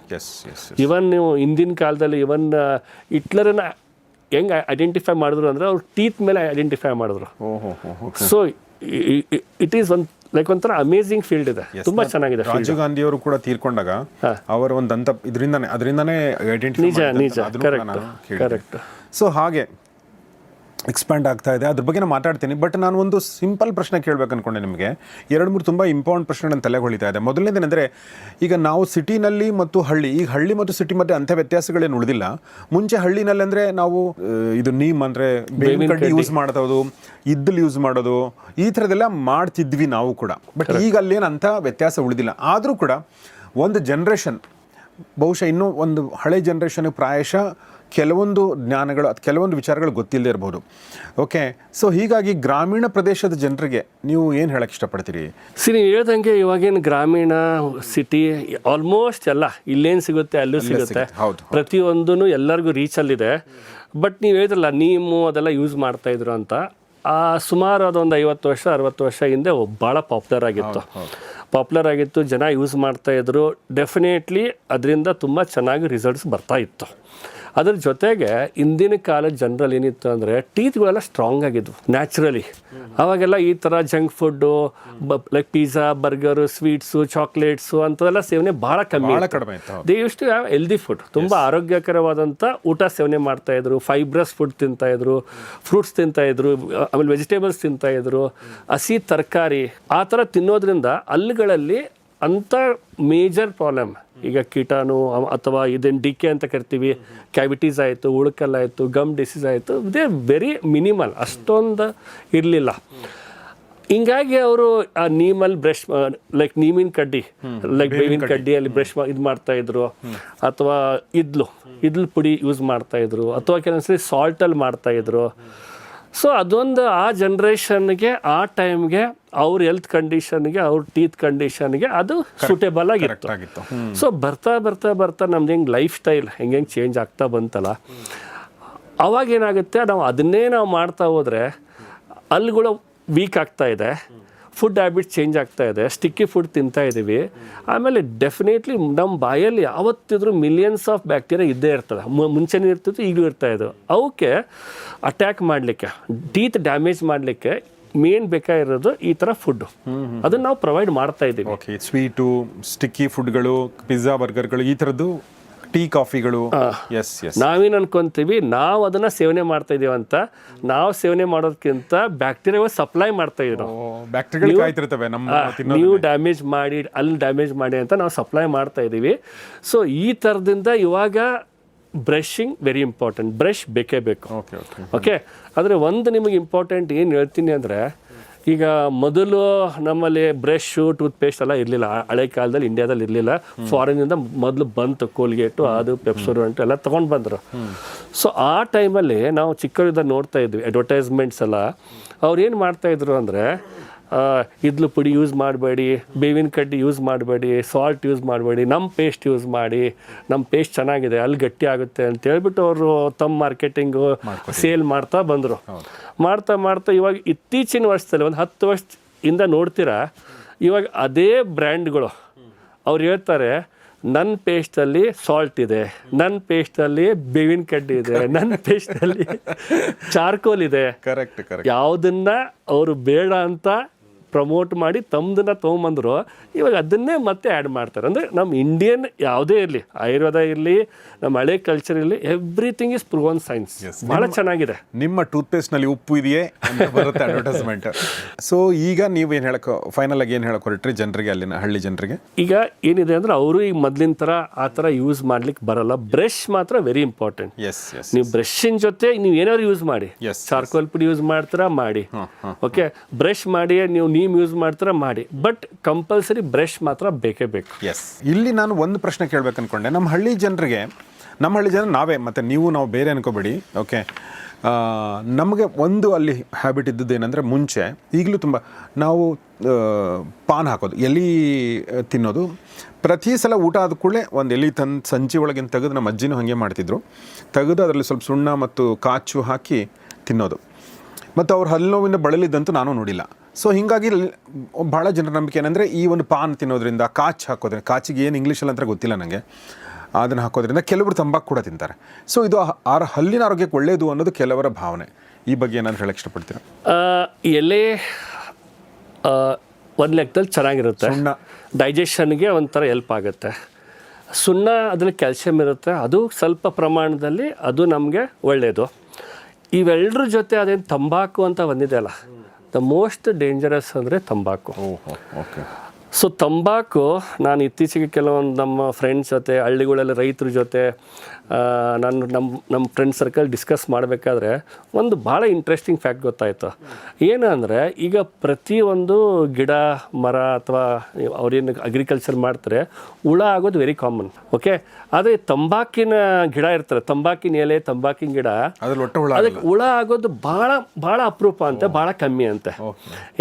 ಇವನ್ ನೀವು ಹಿಂದಿನ ಕಾಲದಲ್ಲಿ ಹಿಟ್ಲರನ್ನ ಹೆಂಗೆ ಐಡೆಂಟಿಫೈ ಮಾಡಿದ್ರು ಅಂದರೆ ಅವ್ರು ಟೀತ್ ಮೇಲೆ ಐಡೆಂಟಿಫೈ ಮಾಡಿದ್ರು. ಸೊ ಇಟ್ ಈಸ್ ಒಂದು ಲೈಕ್ ಒಂಥರ ಅಮೇಸಿಂಗ್ ಫೀಲ್ಡ್ ಇದೆ, ತುಂಬಾ ಚೆನ್ನಾಗಿದೆ. ರಾಜೀವ್ ಗಾಂಧಿ ಅವರು ಕೂಡ ತೀರ್ಕೊಂಡಾಗ ಅವರ ಒಂದು ದಂತ ಅದರಿಂದಾನೇ ಐಡೆಂಟಿಫೈ ಕರೆಕ್ಟ್. ಸೊ ಹಾಗೆ ಎಕ್ಸ್ಪ್ಯಾಂಡ್ ಆಗ್ತಾ ಇದೆ, ಅದ್ರ ಬಗ್ಗೆ ನಾನು ಮಾತಾಡ್ತೀನಿ. ಬಟ್ ನಾನು ಒಂದು ಸಿಂಪಲ್ ಪ್ರಶ್ನೆ ಕೇಳಬೇಕು ಅನ್ಕೊಂಡೆ ನಿಮಗೆ. 2-3 ತುಂಬ ಇಂಪಾರ್ಟೆಂಟ್ ಪ್ರಶ್ನೆ ನನ್ನ ತಲೆಗೆ ಹೊಳಿತಾ ಇದೆ. ಮೊದಲನೇದೇನೆಂದರೆ, ಈಗ ನಾವು ಸಿಟಿನಲ್ಲಿ ಮತ್ತು ಈಗ ಹಳ್ಳಿ ಮತ್ತು ಸಿಟಿ ಮಧ್ಯೆ ಅಂಥ ವ್ಯತ್ಯಾಸಗಳೇನು ಉಳಿದಿಲ್ಲ. ಮುಂಚೆ ಹಳ್ಳಿನಲ್ಲಿ ಅಂದರೆ ನಾವು ಇದು ಅಂದರೆ ಬೇವಿನ ಕಡ್ಡಿ ಯೂಸ್ ಮಾಡೋದು, ಇದ್ದಲು ಯೂಸ್ ಮಾಡೋದು, ಈ ಥರದ್ದೆಲ್ಲ ಮಾಡ್ತಿದ್ವಿ ನಾವು ಕೂಡ. ಬಟ್ ಈಗ ಅಲ್ಲೇನು ಅಂಥ ವ್ಯತ್ಯಾಸ ಉಳಿದಿಲ್ಲ. ಆದರೂ ಕೂಡ ಒಂದು ಜನ್ರೇಷನ್, ಬಹುಶಃ ಇನ್ನೂ ಒಂದು ಹಳೆ ಜನ್ರೇಷನ್ಗೆ ಪ್ರಾಯಶಃ ಕೆಲವೊಂದು ಜ್ಞಾನಗಳು, ಕೆಲವೊಂದು ವಿಚಾರಗಳು ಗೊತ್ತಿಲ್ಲದೆ ಇರ್ಬೋದು. ಓಕೆ, ಸೊ ಹೀಗಾಗಿ ಗ್ರಾಮೀಣ ಪ್ರದೇಶದ ಜನರಿಗೆ ನೀವು ಏನು ಹೇಳಕ್ಕೆ ಇಷ್ಟಪಡ್ತೀರಿ? ನೀವು ಹೇಳ್ದಂಗೆ ಇವಾಗೇನು ಗ್ರಾಮೀಣ ಸಿಟಿ ಆಲ್ಮೋಸ್ಟ್ ಎಲ್ಲ ಇಲ್ಲೇನು ಸಿಗುತ್ತೆ ಅಲ್ಲೂ ಸಿಗುತ್ತೆ, ಪ್ರತಿಯೊಂದೂ ಎಲ್ಲರಿಗೂ ರೀಚಲ್ಲಿದೆ. ಬಟ್ ನೀವು ಹೇಳಿದ್ರಲ್ಲ ನೀವು ಅದೆಲ್ಲ ಯೂಸ್ ಮಾಡ್ತಾಯಿದ್ರು ಅಂತ, ಸುಮಾರು ಅದೊಂದು 50-60 ವರ್ಷ ಹಿಂದೆ ಭಾಳ ಪಾಪ್ಯುಲರ್ ಆಗಿತ್ತು, ಜನ ಯೂಸ್ ಮಾಡ್ತಾಯಿದ್ರು. ಡೆಫಿನೆಟ್ಲಿ ಅದರಿಂದ ತುಂಬ ಚೆನ್ನಾಗಿ ರಿಸಲ್ಟ್ಸ್ ಬರ್ತಾ ಇತ್ತು. ಅದ್ರ ಜೊತೆಗೆ ಇಂದಿನ ಕಾಲದ ಜನರಲ್ಲಿ ಏನಿತ್ತು ಅಂದರೆ ಟೀತ್ಗಳೆಲ್ಲ ಸ್ಟ್ರಾಂಗ್ ಆಗಿದ್ವು ನ್ಯಾಚುರಲಿ. ಅವಾಗೆಲ್ಲ ಈ ಥರ junk food like pizza, burger, sweets, chocolates ಅಂಥದೆಲ್ಲ ಸೇವನೆ ಭಾಳ ಕಮ್ಮಿ ಇತ್ತು. They use to have healthy food, ತುಂಬ ಆರೋಗ್ಯಕರವಾದಂಥ ಊಟ ಸೇವನೆ ಮಾಡ್ತಾಯಿದ್ರು, ಫೈಬ್ರಸ್ ಫುಡ್ ತಿಂತಾಯಿದ್ರು, ಫ್ರೂಟ್ಸ್ ತಿಂತಾಯಿದ್ರು, ಆಮೇಲೆ ವೆಜಿಟೇಬಲ್ಸ್ ತಿಂತಾಯಿದ್ರು, ಹಸಿ ತರಕಾರಿ. ಆ ಥರ ತಿನ್ನೋದ್ರಿಂದ ಹಲ್ಲುಗಳಲ್ಲಿ ಅಂಥ ಮೇಜರ್ ಪ್ರಾಬ್ಲಮ್, ಈಗ ಕೀಟಾಣು ಅಥವಾ ಇದೇನು ಡಿಕೆ ಅಂತ ಕರಿತೀವಿ, ಕ್ಯಾವಿಟೀಸ್ ಆಯಿತು, ಉಳುಕಲ್ಲಾಯಿತು, ಗಮ್ ಡಿಸೀಸ್ ಆಯಿತು, ಇದೇ ವೆರಿ ಮಿನಿಮಲ್, ಅಷ್ಟೊಂದು ಇರಲಿಲ್ಲ. ಹಿಂಗಾಗಿ ಅವರು ಆ ನೀಮಲ್ಲಿ ಬ್ರಷ್ ಲೈಕ್ ನೀಮಿನ ಕಡ್ಡಿ, ಲೈಕ್ ಬೇವಿನ ಕಡ್ಡಿಯಲ್ಲಿ ಬ್ರಷ್ ಇದು ಮಾಡ್ತಾಯಿದ್ರು, ಅಥವಾ ಇದ್ಲು ಪುಡಿ ಯೂಸ್ ಮಾಡ್ತಾಯಿದ್ರು, ಅಥವಾ ಕೆಲವೊಂದ್ಸರಿ ಸಾಲ್ಟಲ್ಲಿ ಮಾಡ್ತಾಯಿದ್ರು. ಸೊ ಅದೊಂದು ಆ ಜನ್ರೇಷನ್ಗೆ, ಆ ಟೈಮ್ಗೆ, ಅವ್ರ ಹೆಲ್ತ್ ಕಂಡೀಷನ್ಗೆ, ಅವ್ರ ಟೀತ್ ಕಂಡೀಷನ್ಗೆ ಅದು ಸೂಟೇಬಲ್ ಆಗಿತ್ತು. ಸೊ ಬರ್ತಾ ನಮ್ದು ಹೆಂಗೆ ಲೈಫ್ ಸ್ಟೈಲ್ ಹೆಂಗೆ ಚೇಂಜ್ ಆಗ್ತಾ ಬಂತಲ್ಲ, ಅವಾಗೇನಾಗುತ್ತೆ, ನಾವು ಮಾಡ್ತಾ ಹೋದರೆ ಹಲ್ಲುಗಳು ವೀಕ್ ಆಗ್ತಾ ಇದೆ, ಫುಡ್ ಹ್ಯಾಬಿಟ್ ಚೇಂಜ್ ಆಗ್ತಾ ಇದೆ, ಸ್ಟಿಕ್ಕಿ ಫುಡ್ ತಿಂತಾ ಇದ್ದೀವಿ. ಆಮೇಲೆ ಡೆಫಿನೆಟ್ಲಿ ನಮ್ಮ ಬಾಯಲ್ಲಿ ಯಾವತ್ತಿದ್ರೂ ಮಿಲಿಯನ್ಸ್ ಆಫ್ ಬ್ಯಾಕ್ಟೀರಿಯಾ ಇದ್ದೇ ಇರ್ತದೆ, ಮುಂಚೆನೇ ಇರ್ತಿತ್ತು, ಈಗಲೂ ಇರ್ತಾ ಇದ್ದು. ಅವಕ್ಕೆ ಅಟ್ಯಾಕ್ ಮಾಡಲಿಕ್ಕೆ, ಟೀತ್ ಡ್ಯಾಮೇಜ್ ಮಾಡಲಿಕ್ಕೆ ಮೇನ್ ಬೇಕಾಗಿರೋದು ಈ ಥರ ಫುಡ್ಡು, ಅದನ್ನು ನಾವು ಪ್ರೊವೈಡ್ ಮಾಡ್ತಾ ಇದ್ದೀವಿ. ಸ್ವೀಟು, ಸ್ಟಿಕ್ಕಿ ಫುಡ್ಗಳು, ಪಿಜ್ಜಾ, ಬರ್ಗರ್ಗಳು, ಈ ಥರದ್ದು ಟೀ ಕಾಫಿಗಳು ಎಸ್ ಎಸ್ ನಾವೇನು ಅನ್ಕೊಂತೀವಿ ನಾವು ಅದನ್ನ ಸೇವನೆ ಮಾಡ್ತಾ ಇದೀವಿ ಅಂತ. ನಾವು ಸೇವನೆ ಮಾಡೋದಕ್ಕಿಂತ ಬ್ಯಾಕ್ಟೀರಿಯಾ ಸಪ್ಲೈ ಮಾಡ್ತಾ ಇದೀವಿ ನಾವು. ಬ್ಯಾಕ್ಟೀರಿಯಾಗಳು ಕಾಯ್ತಿರ್ತವೆ ನಮ್ಮ ನೀವು ಡ್ಯಾಮೇಜ್ ಮಾಡಿ ಅಲ್ಲಿ ಡ್ಯಾಮೇಜ್ ಮಾಡಿ ಅಂತ ನಾವು ಸಪ್ಲೈ ಮಾಡ್ತಾ ಇದ್ದೀವಿ. ಸೊ ಈ ಥರದಿಂದ ಇವಾಗ ಬ್ರಷಿಂಗ್ ವೆರಿ ಇಂಪಾರ್ಟೆಂಟ್. ಬ್ರಷ್ ಬೇಕೇ ಬೇಕು. ಓಕೆ, ಆದರೆ ಒಂದು ನಿಮಗೆ ಇಂಪಾರ್ಟೆಂಟ್ ಏನು ಹೇಳ್ತೀನಿ ಅಂದರೆ, ಈಗ ಮೊದಲು ನಮ್ಮಲ್ಲಿ ಬ್ರಷು ಟೂತ್ಪೇಸ್ಟ್ ಎಲ್ಲ ಇರಲಿಲ್ಲ. ಹಳೆ ಕಾಲದಲ್ಲಿ ಇಂಡಿಯಾದಲ್ಲಿ ಇರಲಿಲ್ಲ. ಫಾರಿನಿಂದ ಮೊದಲು ಬಂತು ಕೋಲ್ಗೇಟು, ಅದು ಪೆಪ್ಸೋಡೆಂಟು ಎಲ್ಲ ತೊಗೊಂಡು ಬಂದರು. ಸೊ ಆ ಟೈಮಲ್ಲಿ ನಾವು ಚಿಕ್ಕವರಿದ್ದಾಗ ನೋಡ್ತಾ ಇದ್ವಿ ಅಡ್ವರ್ಟೈಸ್ಮೆಂಟ್ಸ್ ಎಲ್ಲ. ಅವ್ರು ಏನು ಮಾಡ್ತಾಯಿದ್ರು ಅಂದರೆ, ಇದ್ಲು ಪುಡಿ ಯೂಸ್ ಮಾಡಬೇಡಿ, ಬೇವಿನ ಕಡ್ಡಿ ಯೂಸ್ ಮಾಡಬೇಡಿ, ಸಾಲ್ಟ್ ಯೂಸ್ ಮಾಡಬೇಡಿ, ನಮ್ಮ ಪೇಸ್ಟ್ ಯೂಸ್ ಮಾಡಿ, ನಮ್ಮ ಪೇಸ್ಟ್ ಚೆನ್ನಾಗಿದೆ, ಅಲ್ಲಿ ಗಟ್ಟಿ ಆಗುತ್ತೆ ಅಂತ ಹೇಳ್ಬಿಟ್ಟು ಅವರು ತಮ್ಮ ಮಾರ್ಕೆಟಿಂಗು ಸೇಲ್ ಮಾಡ್ತಾ ಬಂದರು. ಮಾಡ್ತಾ ಇವಾಗ ಇತ್ತೀಚಿನ ವರ್ಷದಲ್ಲಿ ಒಂದು 10 ವರ್ಷದಿಂದ ನೋಡ್ತೀರಾ, ಇವಾಗ ಅದೇ ಬ್ರ್ಯಾಂಡ್ಗಳು ಅವ್ರು ಹೇಳ್ತಾರೆ, ನನ್ನ ಪೇಸ್ಟಲ್ಲಿ ಸಾಲ್ಟ್ ಇದೆ, ನನ್ನ ಪೇಸ್ಟಲ್ಲಿ ಬೇವಿನ ಕಡ್ಡಿ ಇದೆ, ನನ್ನ ಪೇಸ್ಟಲ್ಲಿ ಚಾರ್ಕೋಲ್ ಇದೆ. ಕರೆಕ್ಟ್. ಯಾವುದನ್ನ ಅವರು ಬೇಡ ಅಂತ ಪ್ರಮೋಟ್ ಮಾಡಿ ತಮ್ಮದನ್ನ ತೊಗೊಂಬಂದ್ರು, ಇವಾಗ ಅದನ್ನೇ ಮತ್ತೆ ಆ್ಯಡ್ ಮಾಡ್ತಾರೆ. ಅಂದರೆ ನಮ್ಮ ಇಂಡಿಯನ್ ಯಾವುದೇ ಇರಲಿ, ಆಯುರ್ವೇದ ಇರಲಿ, ನಮ್ಮ ಹಳೆ ಕಲ್ಚರ್ ಇರಲಿ, ಎವ್ರಿಥಿಂಗ್ ಇಸ್ ಪ್ರೂವನ್ ಸೈನ್ಸ್. ಭಾಳ ಚೆನ್ನಾಗಿದೆ. ನಿಮ್ಮ ಟೂತ್ಪೇಸ್ಟ್ನಲ್ಲಿ ಉಪ್ಪು ಇದೆಯೇ ಅಂತ ಬರುತ್ತೆ ಅಡ್ವರ್ಟೈಸ್ಮೆಂಟ್. ಸೊ ಈಗ ನೀವೇನು ಹೇಳಕ್ಕೆ ಫೈನಲ್ ಆಗಿ ಏನು ಹೇಳಕ್ಕೆ ಹೊರಟ್ರಿ ಜನರಿಗೆ, ಅಲ್ಲಿನ ಹಳ್ಳಿ ಜನರಿಗೆ? ಈಗ ಏನಿದೆ ಅಂದರೆ, ಅವರು ಈಗ ಮೊದಲಿನ ಥರ ಆ ಥರ ಯೂಸ್ ಮಾಡ್ಲಿಕ್ಕೆ ಬರಲ್ಲ. ಬ್ರಷ್ ಮಾತ್ರ ವೆರಿ ಇಂಪಾರ್ಟೆಂಟ್. ನೀವು ಬ್ರಷಿನ ಜೊತೆ ನೀವು ಏನಾದ್ರು ಯೂಸ್ ಮಾಡಿ, ಚಾರ್ಕೋಲ್ ಪುಡಿ ಯೂಸ್ ಮಾಡ್ತೀರಾ ಮಾಡಿ, ಓಕೆ, ಬ್ರಷ್ ಮಾಡಿ ನೀವು ಯೂಸ್ ಮಾಡ್ತೀರಾ ಮಾಡಿ, ಬಟ್ ಕಂಪಲ್ಸರಿ ಬ್ರಷ್ ಮಾತ್ರ ಬೇಕೇ ಬೇಕು. ಇಲ್ಲಿ ನಾನು ಒಂದು ಪ್ರಶ್ನೆ ಕೇಳಬೇಕು ಅನ್ಕೊಂಡೆ. ನಮ್ಮ ಹಳ್ಳಿ ಜನ ನಾವೇ, ಮತ್ತು ನಾವು ಬೇರೆ ಅನ್ಕೋಬೇಡಿ, ಓಕೆ. ನಮಗೆ ಒಂದು ಅಲ್ಲಿ ಹ್ಯಾಬಿಟ್ ಇದ್ದದ್ದು ಏನಂದರೆ, ಮುಂಚೆ ಈಗಲೂ ತುಂಬ ನಾವು ಪಾನ್ ಹಾಕೋದು, ಎಲೆ ತಿನ್ನೋದು. ಪ್ರತಿ ಸಲ ಊಟ ಆದ ಕೂಡಲೇ ಒಂದು ಎಲೆ ಸಂಚಿ ಒಳಗಿನ ತೆಗೆದು, ನಮ್ಮ ಅಜ್ಜಿನೂ ಹಾಗೆ ಮಾಡ್ತಿದ್ರು, ತೆಗೆದು ಅದರಲ್ಲಿ ಸ್ವಲ್ಪ ಸುಣ್ಣ ಮತ್ತು ಕಾಚು ಹಾಕಿ ತಿನ್ನೋದು. ಮತ್ತು ಅವ್ರು ಹಲ್ಲು ನೋವಿಂದ ಬಳಲಿದ್ದಂತೂ ನಾನು ನೋಡಿಲ್ಲ. ಸೊ ಹೀಗಾಗಿ ಭಾಳ ಜನರ ನಂಬಿಕೆ ಏನಂದರೆ, ಈ ಒಂದು ಪಾನ್ ತಿನ್ನೋದ್ರಿಂದ, ಕಾಚು ಹಾಕೋದ್ರಿಂದ, ಕಾಚಿಗೆ ಏನು ಇಂಗ್ಲೀಷಲ್ಲಿ ಅಂತ ಗೊತ್ತಿಲ್ಲ ನನಗೆ, ಅದನ್ನು ಹಾಕೋದ್ರಿಂದ ಕೆಲವರು ತಂಬಾಕು ಕೂಡ ತಿಂತಾರೆ. ಸೊ ಇದು ಹಲ್ಲಿನ ಆರೋಗ್ಯಕ್ಕೆ ಒಳ್ಳೆಯದು ಅನ್ನೋದು ಕೆಲವರ ಭಾವನೆ. ಈ ಬಗ್ಗೆ ಏನಾದರೂ ಹೇಳಕ್ಕೆ ಇಷ್ಟಪಡ್ತೀರಾ? ಎಲೆ ಒಂದು ಲೆಕ್ಕದಲ್ಲಿ ಚೆನ್ನಾಗಿರುತ್ತೆ, ಡೈಜೆಷನ್ಗೆ ಒಂಥರ ಹೆಲ್ಪ್ ಆಗುತ್ತೆ. ಸುಣ್ಣ ಅದರಲ್ಲಿ ಕ್ಯಾಲ್ಸಿಯಂ ಇರುತ್ತೆ, ಅದು ಸ್ವಲ್ಪ ಪ್ರಮಾಣದಲ್ಲಿ ಅದು ನಮಗೆ ಒಳ್ಳೆಯದು. ಇವೆಲ್ಲರ ಜೊತೆ ಅದೇನು ತಂಬಾಕು ಅಂತ ಬಂದಿದೆ ಅಲ್ಲ, ದ ಮೋಸ್ಟ್ ಡೇಂಜರಸ್ ಅಂದರೆ ತಂಬಾಕು. ಸೊ ತಂಬಾಕು, ನಾನು ಇತ್ತೀಚೆಗೆ ಕೆಲವೊಂದು ನಮ್ಮ ಫ್ರೆಂಡ್ಸ್ ಜೊತೆ, ಹಳ್ಳಿಗಳಲ್ಲಿ ರೈತರ ಜೊತೆ ನಾನು ನಮ್ಮ ಫ್ರೆಂಡ್ ಸರ್ಕಲ್ ಡಿಸ್ಕಸ್ ಮಾಡಬೇಕಾದ್ರೆ ಒಂದು ಭಾಳ ಇಂಟ್ರೆಸ್ಟಿಂಗ್ ಫ್ಯಾಕ್ಟ್ ಗೊತ್ತಾಯಿತು. ಏನು ಅಂದರೆ, ಈಗ ಪ್ರತಿಯೊಂದು ಗಿಡ ಮರ ಅಥವಾ ಅವ್ರೇನು ಅಗ್ರಿಕಲ್ಚರ್ ಮಾಡ್ತಾರೆ, ಹುಳ ಆಗೋದು ವೆರಿ ಕಾಮನ್, ಓಕೆ. ಆದರೆ ತಂಬಾಕಿನ ಗಿಡ ಇರ್ತಾರೆ, ತಂಬಾಕಿನ ಎಲೆ, ತಂಬಾಕಿನ ಗಿಡ, ಅದಕ್ಕೆ ಹುಳ ಆಗೋದು ಭಾಳ ಭಾಳ ಅಪರೂಪ ಅಂತೆ, ಭಾಳ ಕಮ್ಮಿ ಅಂತೆ.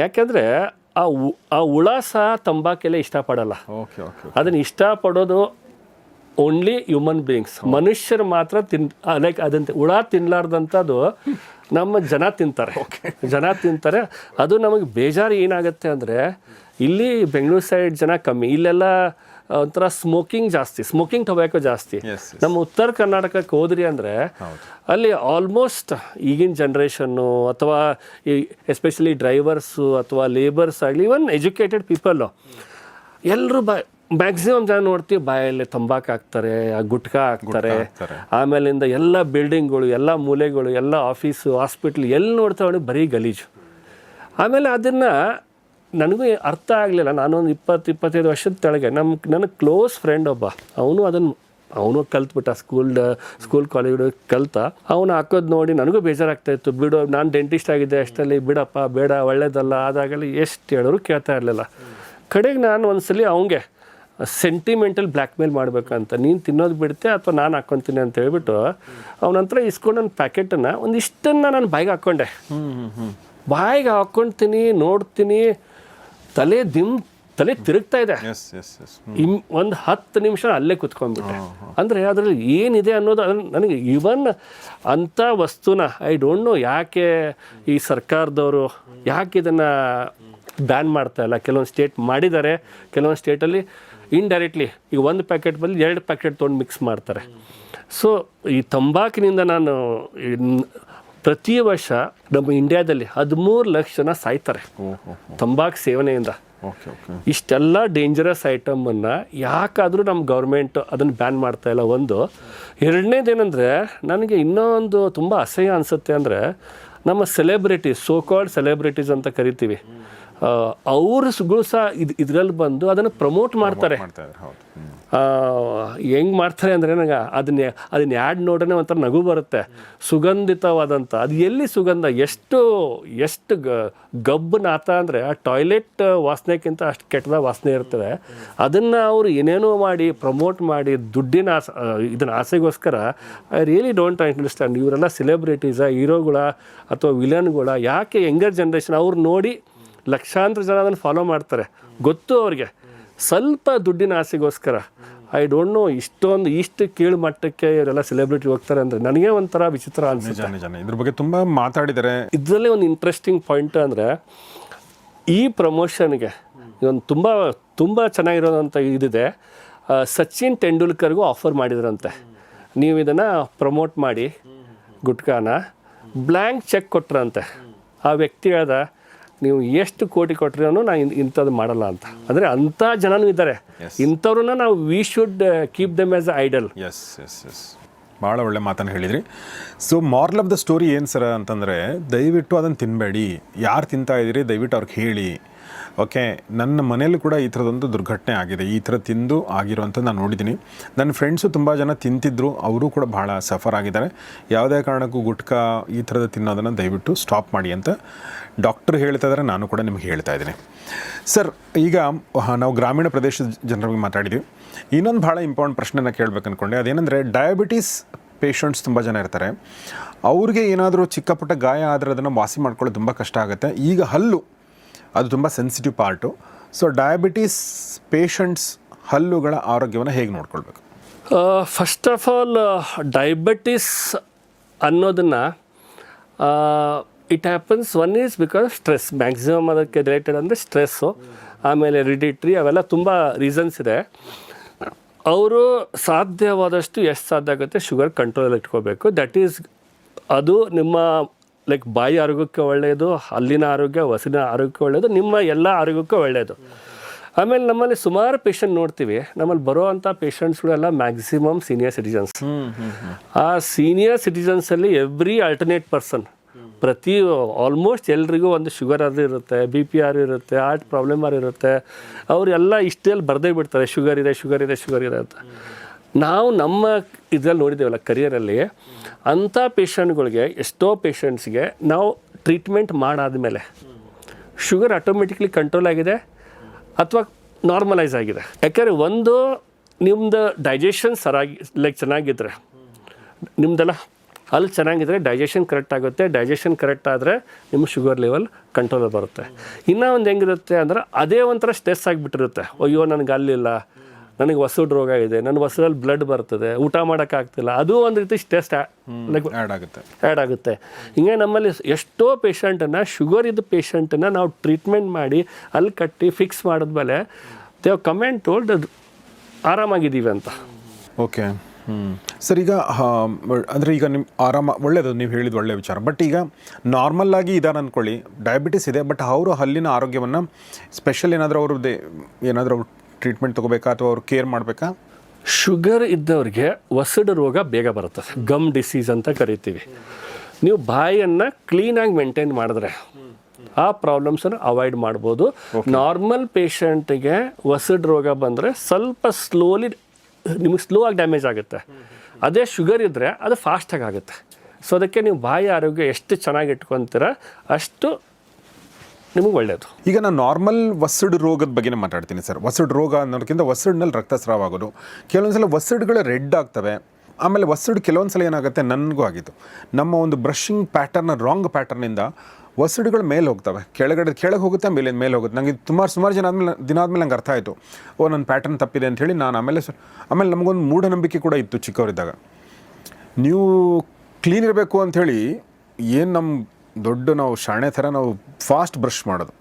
ಯಾಕೆಂದರೆ ಆ ಹುಳ ಸಹ ತಂಬಾಕೆಲ್ಲ ಇಷ್ಟಪಡಲ್ಲ. ಅದನ್ನು ಇಷ್ಟಪಡೋದು ಓನ್ಲಿ ಹ್ಯೂಮನ್ ಬೀಯಿಂಗ್ಸ್, ಮನುಷ್ಯರು ಮಾತ್ರ ಲೈಕ್ ಅದಂತೆ ಹುಳ ತಿನ್ನಲಾರ್ದಂಥದ್ದು ನಮ್ಮ ಜನ ತಿಂತಾರೆ. ಅದು ನಮಗೆ ಬೇಜಾರು ಏನಾಗುತ್ತೆ ಅಂದರೆ, ಇಲ್ಲಿ ಬೆಂಗಳೂರು ಸೈಡ್ ಜನ ಕಮ್ಮಿ, ಇಲ್ಲೆಲ್ಲ ಒಂಥರ ಸ್ಮೋಕಿಂಗ್ ಟೊಬ್ಯಾಕೋ ಜಾಸ್ತಿ. ನಮ್ಮ ಉತ್ತರ ಕರ್ನಾಟಕಕ್ಕೆ ಹೋದ್ರಿ ಅಂದರೆ ಅಲ್ಲಿ ಆಲ್ಮೋಸ್ಟ್ ಈಗಿನ ಜನ್ರೇಷನ್ನು ಅಥವಾ ಎಸ್ಪೆಷಲಿ ಡ್ರೈವರ್ಸು ಅಥವಾ ಲೇಬರ್ಸ್ ಆಗಲಿ, ಇವನ್ ಎಜುಕೇಟೆಡ್ ಪೀಪಲ್ಲು ಎಲ್ಲರೂ ಮ್ಯಾಕ್ಸಿಮಮ್ ಜನ ನೋಡ್ತೀವಿ ಬಾಯಲ್ಲಿ ತಂಬಾಕು ಹಾಕ್ತಾರೆ, ಗುಟ್ಕಾ ಹಾಕ್ತಾರೆ. ಆಮೇಲಿಂದ ಎಲ್ಲ ಬಿಲ್ಡಿಂಗ್ಗಳು, ಎಲ್ಲ ಮೂಲೆಗಳು, ಎಲ್ಲ ಆಫೀಸು, ಹಾಸ್ಪಿಟ್ಲ್ ಎಲ್ಲಿ ನೋಡ್ತಾವೆ ಬರೀ ಗಲೀಜು. ಆಮೇಲೆ ಅದನ್ನು ನನಗೂ ಅರ್ಥ ಆಗಲಿಲ್ಲ. ನಾನೊಂದು 20-25 ವರ್ಷದ ಕೆಳಗೆ ನನ್ನ ಕ್ಲೋಸ್ ಫ್ರೆಂಡ್ ಒಬ್ಬ, ಅವನು ಕಲ್ತ್ಬಿಟ್ಟ, ಸ್ಕೂಲ್ ಕಾಲೇಜ್ ಕಲ್ತ. ಅವನು ಹಾಕೋದು ನೋಡಿ ನನಗೂ ಬೇಜಾರಾಗ್ತಾಯಿತ್ತು. ಬಿಡು, ನಾನು ಡೆಂಟಿಸ್ಟ್ ಆಗಿದ್ದೆ ಅಷ್ಟರಲ್ಲಿ, ಬಿಡಪ್ಪ ಬೇಡ, ಒಳ್ಳೇದಲ್ಲ, ಅದಾಗಲಿ ಎಷ್ಟು ಹೇಳಿದ್ರು ಕೇಳ್ತಾ ಇರಲಿಲ್ಲ. ಕಡೆಗೆ ನಾನು ಒಂದ್ಸಲಿ ಅವನಿಗೆ ಸೆಂಟಿಮೆಂಟಲ್ ಬ್ಲ್ಯಾಕ್ ಮೇಲ್ ಮಾಡಬೇಕಂತ, ನೀನು ತಿನ್ನೋದು ಬಿಡುತ್ತೆ ಅಥವಾ ನಾನು ಹಾಕ್ಕೊತೀನಿ ಅಂತ ಹೇಳ್ಬಿಟ್ಟು ಅವನ ಹತ್ರ ಇಸ್ಕೊಂಡು ನನ್ನ ಪ್ಯಾಕೆಟನ್ನು ಒಂದಿಷ್ಟನ್ನು ನಾನು ಬಾಯಿಗೆ ಹಾಕ್ಕೊಂಡೆ. ಬಾಯಿಗೆ ಹಾಕ್ಕೊಳ್ತೀನಿ, ನೋಡ್ತೀನಿ, ತಲೆ ತಿರುಗ್ತಾ ಇದೆ. ಒಂದು 10 ನಿಮಿಷ ಅಲ್ಲೇ ಕುತ್ಕೊಂಡ್ಬಿಟ್ಟೆ. ಅಂದರೆ ಅದರಲ್ಲಿ ಏನಿದೆ ಅನ್ನೋದು ನನಗೆ ಇವನ್ ಅಂಥ ವಸ್ತುನ ಐ ಡೋಂಟ್ ನೋ ಯಾಕೆ ಈ ಸರ್ಕಾರದವರು ಯಾಕೆ ಇದನ್ನು ಬ್ಯಾನ್ ಮಾಡ್ತಾ ಇಲ್ಲ. ಕೆಲವೊಂದು ಸ್ಟೇಟ್ ಮಾಡಿದ್ದಾರೆ, ಕೆಲವೊಂದು ಸ್ಟೇಟಲ್ಲಿ ಇಂಡೈರೆಕ್ಟ್ಲಿ ಈಗ 1 ಪ್ಯಾಕೆಟ್ ಬದಲು 2 ಪ್ಯಾಕೆಟ್ ತೊಗೊಂಡು ಮಿಕ್ಸ್ ಮಾಡ್ತಾರೆ. ಸೊ ಈ ತಂಬಾಕಿನಿಂದ ನಾನು ಪ್ರತಿ ವರ್ಷ ನಮ್ಮ ಇಂಡಿಯಾದಲ್ಲಿ 13 ಲಕ್ಷ ಜನ ಸಾಯ್ತಾರೆ ತಂಬಾಕು ಸೇವನೆಯಿಂದ. Okay okay. ಇಷ್ಟೆಲ್ಲ ಡೇಂಜರಸ್ ಐಟಮನ್ನು ಯಾಕಾದರೂ ನಮ್ಮ ಗೌರ್ಮೆಂಟ್ ಅದನ್ನು ಬ್ಯಾನ್ ಮಾಡ್ತಾ ಇಲ್ಲ. ಒಂದು. ಎರಡನೇದೇನೆಂದರೆ ನನಗೆ ಇನ್ನೂ ಒಂದು ತುಂಬ ಅಸಹ್ಯ ಅನಿಸುತ್ತೆ ಅಂದರೆ ನಮ್ಮ ಸೆಲೆಬ್ರಿಟೀಸ್, ಸೋ ಕಾಲ್ಡ್ ಸೆಲೆಬ್ರಿಟೀಸ್ ಅಂತ ಕರಿತೀವಿ, ಅವ್ರುಗಳು ಸಹ ಇದರಲ್ಲಿ ಬಂದು ಅದನ್ನು ಪ್ರಮೋಟ್ ಮಾಡ್ತಾರೆ. ಹೆಂಗೆ ಮಾಡ್ತಾರೆ ಅಂದರೆ ನನಗೆ ಅದನ್ನ ಆ್ಯಡ್ ನೋಡ್ರೆ ಒಂಥರ ನಗು ಬರುತ್ತೆ. ಸುಗಂಧಿತವಾದಂಥ, ಅದು ಎಲ್ಲಿ ಸುಗಂಧ, ಎಷ್ಟು ಗಬ್ಬು ನಾತ ಅಂದರೆ ಆ ಟಾಯ್ಲೆಟ್ ವಾಸನೆಗಿಂತ ಅಷ್ಟು ಕೆಟ್ಟದ ವಾಸನೆ ಇರ್ತದೆ. ಅದನ್ನು ಅವರು ಏನೇನೋ ಮಾಡಿ ಪ್ರಮೋಟ್ ಮಾಡಿ ದುಡ್ಡಿನ ಇದನ್ನ ಆಸೆಗೋಸ್ಕರ ಐ ರಿಯಲಿ ಡೋಂಟ್ ಅಂಡರ್ಸ್ಟ್ಯಾಂಡ್. ಇವರೆಲ್ಲ ಸೆಲೆಬ್ರಿಟೀಸಾ, ಹೀರೋಗಳ ಅಥವಾ ವಿಲನ್ಗಳ, ಯಾಕೆ ಯಂಗರ್ ಜನ್ರೇಷನ್ ಅವ್ರು ನೋಡಿ ಲಕ್ಷಾಂತರ ಜನ ಅದನ್ನು ಫಾಲೋ ಮಾಡ್ತಾರೆ, ಗೊತ್ತು ಅವ್ರಿಗೆ, ಸ್ವಲ್ಪ ದುಡ್ಡಿನ ಆಸೆಗೋಸ್ಕರ. ಐ ಡೋಂಟ್ ನೋ ಇಷ್ಟು ಕೀಳು ಮಟ್ಟಕ್ಕೆ ಇವರೆಲ್ಲ ಸೆಲೆಬ್ರಿಟಿ ಹೋಗ್ತಾರೆ ಅಂದರೆ ನನಗೆ ಒಂಥರ ವಿಚಿತ್ರ ಅನಿಸುತ್ತೆ. ಇದ್ರ ಬಗ್ಗೆ ತುಂಬ ಮಾತಾಡಿದ್ದಾರೆ. ಇದರಲ್ಲಿ ಒಂದು ಇಂಟ್ರೆಸ್ಟಿಂಗ್ ಪಾಯಿಂಟ್ ಅಂದರೆ ಈ ಪ್ರಮೋಷನ್ಗೆ ಒಂದು ತುಂಬ ಚೆನ್ನಾಗಿರೋದಂಥ ಇದಿದೆ. ಸಚಿನ್ ತೆಂಡೂಲ್ಕರ್ಗೂ ಆಫರ್ ಮಾಡಿದ್ರಂತೆ, ನೀವು ಇದನ್ನು ಪ್ರಮೋಟ್ ಮಾಡಿ ಗುಟ್ಕಾನ, ಬ್ಲ್ಯಾಂಕ್ ಚೆಕ್ ಕೊಟ್ರಂತೆ. ಆ ವ್ಯಕ್ತಿ ಹೇಳ್ದ, ನೀವು ಎಷ್ಟು ಕೋಟಿ ಕೊಟ್ಟರೂ ನಾನು ಇಂಥದ್ದು ಮಾಡಲ್ಲ ಅಂತ. ಅಂದರೆ ಅಂಥ ಜನನೂ ಇದ್ದಾರೆ. ಇಂಥವ್ರನ್ನ ನಾವು we should keep them as a idol. Yes yes yes, ಭಾಳ ಒಳ್ಳೆ ಮಾತನ್ನು ಹೇಳಿದ್ರಿ. So moral of the story ಏನು ಸರ್ ಅಂತಂದರೆ, ದಯವಿಟ್ಟು ಅದನ್ನು ತಿನ್ನಬೇಡಿ. ಯಾರು ತಿಂತಾ ಇದ್ದೀರಿ ದಯವಿಟ್ಟು ಅವ್ರಿಗೆ ಹೇಳಿ. ಓಕೆ, ನನ್ನ ಮನೇಲಿ ಕೂಡ ಈ ಥರದೊಂದು ದುರ್ಘಟನೆ ಆಗಿದೆ. ಈ ಥರ ತಿಂದು ಆಗಿರೋವಂಥದ್ದು ನಾನು ನೋಡಿದ್ದೀನಿ. ನನ್ನ ಫ್ರೆಂಡ್ಸು ತುಂಬ ಜನ ತಿಂತಿದ್ರು, ಅವರು ಕೂಡ ಭಾಳ ಸಫರ್ ಆಗಿದ್ದಾರೆ. ಯಾವುದೇ ಕಾರಣಕ್ಕೂ ಗುಟ್ಕಾ ಈ ಥರದ ತಿನ್ನೋದನ್ನು ದಯವಿಟ್ಟು ಸ್ಟಾಪ್ ಮಾಡಿ ಅಂತ ಡಾಕ್ಟ್ರ್ ಹೇಳ್ತಾ ಇದ್ದಾರೆ, ನಾನು ಕೂಡ ನಿಮಗೆ ಹೇಳ್ತಾ ಇದ್ದೀನಿ. ಸರ್, ಈಗ ನಾವು ಗ್ರಾಮೀಣ ಪ್ರದೇಶದ ಜನರ ಬಗ್ಗೆ ಮಾತಾಡಿದ್ವಿ. ಇನ್ನೊಂದು ಭಾಳ ಇಂಪಾರ್ಟೆಂಟ್ ಪ್ರಶ್ನೆನ ಕೇಳಬೇಕು ಅಂದ್ಕೊಂಡೆ. ಅದೇನೆಂದರೆ, ಡಯಾಬಿಟೀಸ್ ಪೇಷಂಟ್ಸ್ ತುಂಬ ಜನ ಇರ್ತಾರೆ. ಅವ್ರಿಗೆ ಏನಾದರೂ ಚಿಕ್ಕ ಪುಟ್ಟ ಗಾಯ ಆದರೆ ಅದನ್ನು ವಾಸಿ ಮಾಡ್ಕೊಳ್ಳೋದು ತುಂಬ ಕಷ್ಟ ಆಗುತ್ತೆ. ಈಗ ಹಲ್ಲು ಅದು ತುಂಬ sensitive part. So diabetes patients ಹಲ್ಲುಗಳ ಆರೋಗ್ಯವನ್ನು ಹೇಗೆ ನೋಡ್ಕೊಳ್ಬೇಕು? ಫಸ್ಟ್ ಆಫ್ ಆಲ್, ಡಯಾಬಿಟಿಸ್ ಅನ್ನೋದನ್ನು it happens, one is because stress, maximum ಅದಕ್ಕೆ ರಿಲೇಟೆಡ್ ಅಂದರೆ ಸ್ಟ್ರೆಸ್ಸು, ಆಮೇಲೆ ಹೆರಿಡಿಟ್ರಿ, ಅವೆಲ್ಲ ತುಂಬ ರೀಸನ್ಸ್ ಇದೆ. ಅವರು ಸಾಧ್ಯವಾದಷ್ಟು ಎಷ್ಟು ಸಾಧ್ಯ ಆಗುತ್ತೆ ಶುಗರ್ ಕಂಟ್ರೋಲಲ್ಲಿ ಇಟ್ಕೋಬೇಕು. ದಟ್ ಈಸ್, ಅದು ನಿಮ್ಮ ಲೈಕ್ ಬಾಯಿ ಆರೋಗ್ಯಕ್ಕೆ ಒಳ್ಳೆಯದು, ಹಲ್ಲಿನ ಆರೋಗ್ಯ, ವಸಿನ ಆರೋಗ್ಯಕ್ಕೆ ಒಳ್ಳೆಯದು, ನಿಮ್ಮ ಎಲ್ಲ ಆರೋಗ್ಯಕ್ಕೆ ಒಳ್ಳೆಯದು. ಆಮೇಲೆ ನಮ್ಮಲ್ಲಿ ಸುಮಾರು ಪೇಷಂಟ್ ನೋಡ್ತೀವಿ, ನಮ್ಮಲ್ಲಿ ಬರೋ ಅಂಥ ಪೇಷಂಟ್ಸ್ಗಳೆಲ್ಲ ಮ್ಯಾಕ್ಸಿಮಮ್ ಸೀನಿಯರ್ ಸಿಟಿಜನ್ಸ್. ಆ ಸೀನಿಯರ್ ಸಿಟಿಜನ್ಸಲ್ಲಿ ಎವ್ರಿ ಆಲ್ಟರ್ನೇಟ್ ಪರ್ಸನ್, ಆಲ್ಮೋಸ್ಟ್ ಎಲ್ರಿಗೂ ಒಂದು ಶುಗರ್ ಅದು ಇರುತ್ತೆ, ಬಿ ಪಿ ಆರ್ ಇರುತ್ತೆ, ಹಾರ್ಟ್ ಪ್ರಾಬ್ಲಮ್ ಆರ್ ಇರುತ್ತೆ. ಅವರೆಲ್ಲ ಇಷ್ಟೆಲ್ಲ ಬರದೇ ಬಿಡ್ತಾರೆ, ಶುಗರ್ ಇದೆ ಅಂತ. ನಾವು ನಮ್ಮ ಇದರಲ್ಲಿ ನೋಡಿದ್ದೇವಲ್ಲ ಕರಿಯರಲ್ಲಿ, ಅಂಥ ಪೇಷಂಟ್ಗಳಿಗೆ, ಎಷ್ಟೋ ಪೇಷಂಟ್ಸ್ಗೆ ನಾವು ಟ್ರೀಟ್ಮೆಂಟ್ ಮಾಡಾದಮೇಲೆ ಶುಗರ್ ಆಟೋಮೆಟಿಕ್ಲಿ ಕಂಟ್ರೋಲ್ ಆಗಿದೆ ಅಥವಾ ನಾರ್ಮಲೈಸ್ ಆಗಿದೆ. ಯಾಕೆಂದರೆ ಒಂದು, ನಿಮ್ಮದು ಡೈಜೆಷನ್ ಚೆನ್ನಾಗಿದ್ದರೆ, ನಿಮ್ಮದೆಲ್ಲ ಅಲ್ಲಿ ಚೆನ್ನಾಗಿದ್ದರೆ ಡೈಜೆಷನ್ ಕರೆಕ್ಟ್ ಆಗುತ್ತೆ. ಡೈಜೆಷನ್ ಕರೆಕ್ಟ್ ಆದರೆ ನಿಮ್ಮ ಶುಗರ್ ಲೆವೆಲ್ ಕಂಟ್ರೋಲ್ ಬರುತ್ತೆ. ಇನ್ನೂ ಒಂದು ಹೆಂಗಿರುತ್ತೆ ಅಂದರೆ, ಅದೇ ಒಂಥರ ಸ್ಟ್ರೆಸ್ ಆಗಿಬಿಟ್ಟಿರುತ್ತೆ. ಅಯ್ಯೋ, ನನಗೆ ಅಲ್ಲಿಲ್ಲ, ನನಗೆ ವಸೂಡ್ ರೋಗ ಇದೆ, ನನ್ನ ವಸೂರಲ್ಲಿ ಬ್ಲಡ್ ಬರ್ತದೆ, ಊಟ ಮಾಡೋಕ್ಕಾಗ್ತಿಲ್ಲ, ಅದು ಒಂದು ರೀತಿ ಸ್ಟ್ರೆಸ್ ಲೈಕ್ ಆ್ಯಡ್ ಆಗುತ್ತೆ. ಹಿಂಗೆ ನಮ್ಮಲ್ಲಿ ಎಷ್ಟೋ ಪೇಷಂಟನ್ನು, ಶುಗರ್ ಇದ್ದ ಪೇಷಂಟನ್ನು ನಾವು ಟ್ರೀಟ್ಮೆಂಟ್ ಮಾಡಿ ಅಲ್ಲಿ ಕಟ್ಟಿ ಫಿಕ್ಸ್ ಮಾಡಿದ್ಮೇಲೆ they have come and told ಆರಾಮಾಗಿದ್ದೀವಿ ಅಂತ. ಓಕೆ. ಸರ್, ಈಗ ಅಂದರೆ ಈಗ ನಿಮ್ಮ ಒಳ್ಳೆಯದು, ನೀವು ಹೇಳಿದ ಒಳ್ಳೆಯ ವಿಚಾರ. ಬಟ್ ಈಗ ನಾರ್ಮಲ್ಲಾಗಿ ಇದಾರೆ ಅಂದ್ಕೊಳ್ಳಿ, ಡಯಾಬಿಟಿಸ್ ಇದೆ, ಬಟ್ ಅವರು ಹಲ್ಲಿನ ಆರೋಗ್ಯವನ್ನು ಸ್ಪೆಷಲ್ ಏನಾದರೂ ಏನಾದರೂ ಟ್ರೀಟ್ಮೆಂಟ್ ತೊಗೋಬೇಕಾ ಅಥವಾ ಅವ್ರು ಕೇರ್ ಮಾಡಬೇಕಾ? ಶುಗರ್ ಇದ್ದವ್ರಿಗೆ ವಸಡು ರೋಗ ಬೇಗ ಬರುತ್ತೆ, ಗಮ್ ಡಿಸೀಸ್ ಅಂತ ಕರಿತೀವಿ. ನೀವು ಬಾಯನ್ನು ಕ್ಲೀನಾಗಿ ಮೇಂಟೈನ್ ಮಾಡಿದ್ರೆ ಆ ಪ್ರಾಬ್ಲಮ್ಸನ್ನು ಅವಾಯ್ಡ್ ಮಾಡ್ಬೋದು. ನಾರ್ಮಲ್ ಪೇಷಂಟಿಗೆ ವಸಡು ರೋಗ ಬಂದರೆ ಸ್ವಲ್ಪ ನಿಮಗೆ ಸ್ಲೋ ಆಗಿ ಡ್ಯಾಮೇಜ್ ಆಗುತ್ತೆ. ಅದೇ ಶುಗರ್ ಇದ್ದರೆ ಅದು ಫಾಸ್ಟಾಗಿ ಆಗುತ್ತೆ. ಸೊ ಅದಕ್ಕೆ ನೀವು ಬಾಯಿ ಆರೋಗ್ಯ ಎಷ್ಟು ಚೆನ್ನಾಗಿ ಇಟ್ಕೊತೀರ ಅಷ್ಟು ನಿಮಗೆ ಒಳ್ಳೆಯದು. ಈಗ ನಾನು ನಾರ್ಮಲ್ ವಸಡು ರೋಗದ ಬಗ್ಗೆ ಮಾತಾಡ್ತೀನಿ ಸರ್. ವಸಡು ರೋಗ ಅನ್ನೋದಕ್ಕಿಂತ ವಸಡಿನಲ್ಲಿ ರಕ್ತಸ್ರಾವ ಆಗೋದು, ಕೆಲವೊಂದು ಸಲ ವಸಡುಗಳು ರೆಡ್ ಆಗ್ತವೆ. ಆಮೇಲೆ ವಸಡು ಕೆಲವೊಂದು ಸಲ ಏನಾಗುತ್ತೆ, ನನಗೂ ಆಗಿತ್ತು, ನಮ್ಮ ಒಂದು ಬ್ರಷಿಂಗ್ ಪ್ಯಾಟರ್ನ್ ರಾಂಗ್ ಪ್ಯಾಟರ್ನಿಂದ ವಸಡುಗಳು ಮೇಲೆ ಹೋಗ್ತವೆ, ಕೆಳಗೆ ಹೋಗುತ್ತೆ, ಮೇಲೆ ಹೋಗುತ್ತೆ. ನನಗೆ ಸುಮಾರು ದಿನ ಆದಮೇಲೆ ನಂಗೆ ಅರ್ಥ ಆಯಿತು, ನನ್ನ ಪ್ಯಾಟರ್ನ್ ತಪ್ಪಿದೆ ಅಂಥೇಳಿ. ನಾನು ಆಮೇಲೆ ನಮಗೊಂದು ಮೂಢನಂಬಿಕೆ ಕೂಡ ಇತ್ತು ಚಿಕ್ಕವರಿದ್ದಾಗ, ನೀವು ಕ್ಲೀನ್ ಇರಬೇಕು ಅಂಥೇಳಿ ನಾವು ಶಾಣೆ ಥರ ನಾವು ಫಾಸ್ಟ್ ಬ್ರಷ್ ಮಾಡೋದು,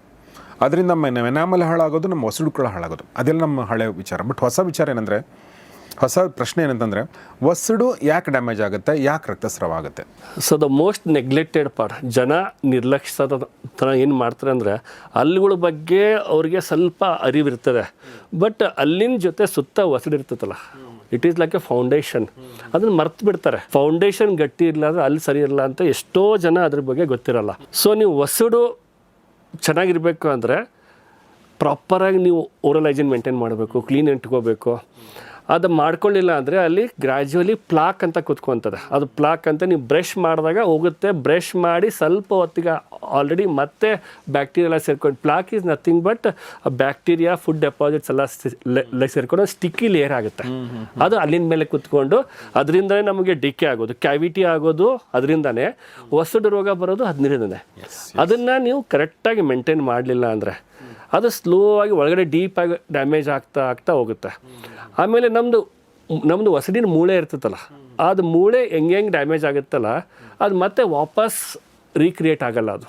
ಅದರಿಂದ ನಮ್ಮ ಎನಾಮಲ್ ಹಾಳಾಗೋದು, ನಮ್ಮ ವಸಡುಗಳು ಹಾಳಾಗೋದು, ಅದೆಲ್ಲ ನಮ್ಮ ಹಳೆ ವಿಚಾರ. ಬಟ್ ಹೊಸ ವಿಚಾರ ಏನಂದರೆ, ಹೊಸ ಪ್ರಶ್ನೆ ಏನಂತಂದರೆ ವಸಡು ಯಾಕೆ ಡ್ಯಾಮೇಜ್ ಆಗುತ್ತೆ, ಯಾಕೆ ರಕ್ತಸ್ರಾವ ಆಗುತ್ತೆ? So the most neglected part, ಜನ ನಿರ್ಲಕ್ಷ್ಯದ ಥರ ಏನು ಮಾಡ್ತಾರೆ ಅಂದರೆ ಹಲ್ಲುಗಳ ಬಗ್ಗೆ ಅವ್ರಿಗೆ ಸ್ವಲ್ಪ ಅರಿವಿರ್ತದೆ, ಬಟ್ ಅಲ್ಲಿನ ಜೊತೆ ಸುತ್ತ ವಸಡು ಇರ್ತದಲ್ಲ, it is like A foundation, ಅದನ್ನು ಮರ್ತು ಬಿಡ್ತಾರೆ. ಫೌಂಡೇಶನ್ ಗಟ್ಟಿ ಇರಲ್ಲ ಅಂದರೆ ಅಲ್ಲಿ ಸರಿ ಇರಲ್ಲ ಅಂತ ಎಷ್ಟೋ ಜನ ಅದ್ರ ಬಗ್ಗೆ ಗೊತ್ತಿರಲ್ಲ. ಸೊ ನೀವು ವಸಡು ಚೆನ್ನಾಗಿರಬೇಕು ಅಂದರೆ ಪ್ರಾಪರಾಗಿ ನೀವು ಓರಲ್ ಹೈಜೀನ್ ಮೇಂಟೈನ್ ಮಾಡಬೇಕು, ಕ್ಲೀನ್ ಇಟ್ಕೋಬೇಕು. ಅದು ಮಾಡ್ಕೊಳ್ಳಿಲ್ಲ ಅಂದರೆ ಅಲ್ಲಿ ಗ್ರ್ಯಾಜುವಲಿ ಪ್ಲಾಕ್ ಅಂತ ಕುತ್ಕೊತದೆ. ಅದು ಪ್ಲಾಕ್ ಅಂತ ನೀವು ಬ್ರಷ್ ಮಾಡಿದಾಗ ಹೋಗುತ್ತೆ, ಬ್ರಷ್ ಮಾಡಿ ಸ್ವಲ್ಪ ಹೊತ್ತಿಗೆ ಆಲ್ರೆಡಿ ಮತ್ತೆ ಬ್ಯಾಕ್ಟೀರಿಯಾ ಎಲ್ಲ ಸೇರ್ಕೊಂಡು, plaque is nothing but bacteria, food deposits ಎಲ್ಲ ಸೇರ್ಕೊಂಡು ಸ್ಟಿಕ್ಕಿ ಲೇಯರ್ ಆಗುತ್ತೆ. ಅದು ಅಲ್ಲಿನ ಮೇಲೆ ಕುತ್ಕೊಂಡು ಅದರಿಂದನೇ ನಮಗೆ ಡಿಕೆ ಆಗೋದು, ಕ್ಯಾವಿಟಿ ಆಗೋದು ಅದರಿಂದನೇ, ವಸಡು ರೋಗ ಬರೋದು ಅದರಿಂದನೇ. ಅದನ್ನು ನೀವು ಕರೆಕ್ಟಾಗಿ ಮೇಂಟೈನ್ ಮಾಡಲಿಲ್ಲ ಅಂದರೆ ಅದು ಸ್ಲೋ ಆಗಿ ಒಳಗಡೆ ಡೀಪಾಗಿ ಡ್ಯಾಮೇಜ್ ಆಗ್ತಾ ಹೋಗುತ್ತೆ. ಆಮೇಲೆ ನಮ್ಮದು ವಸಡಿನ ಮೂಳೆ ಇರ್ತೈತಲ್ಲ, ಅದು ಮೂಳೆ ಹೆಂಗೆ ಡ್ಯಾಮೇಜ್ ಆಗುತ್ತಲ್ಲ, ಅದು ಮತ್ತೆ ವಾಪಸ್ ರೀಕ್ರಿಯೇಟ್ ಆಗಲ್ಲ, ಅದು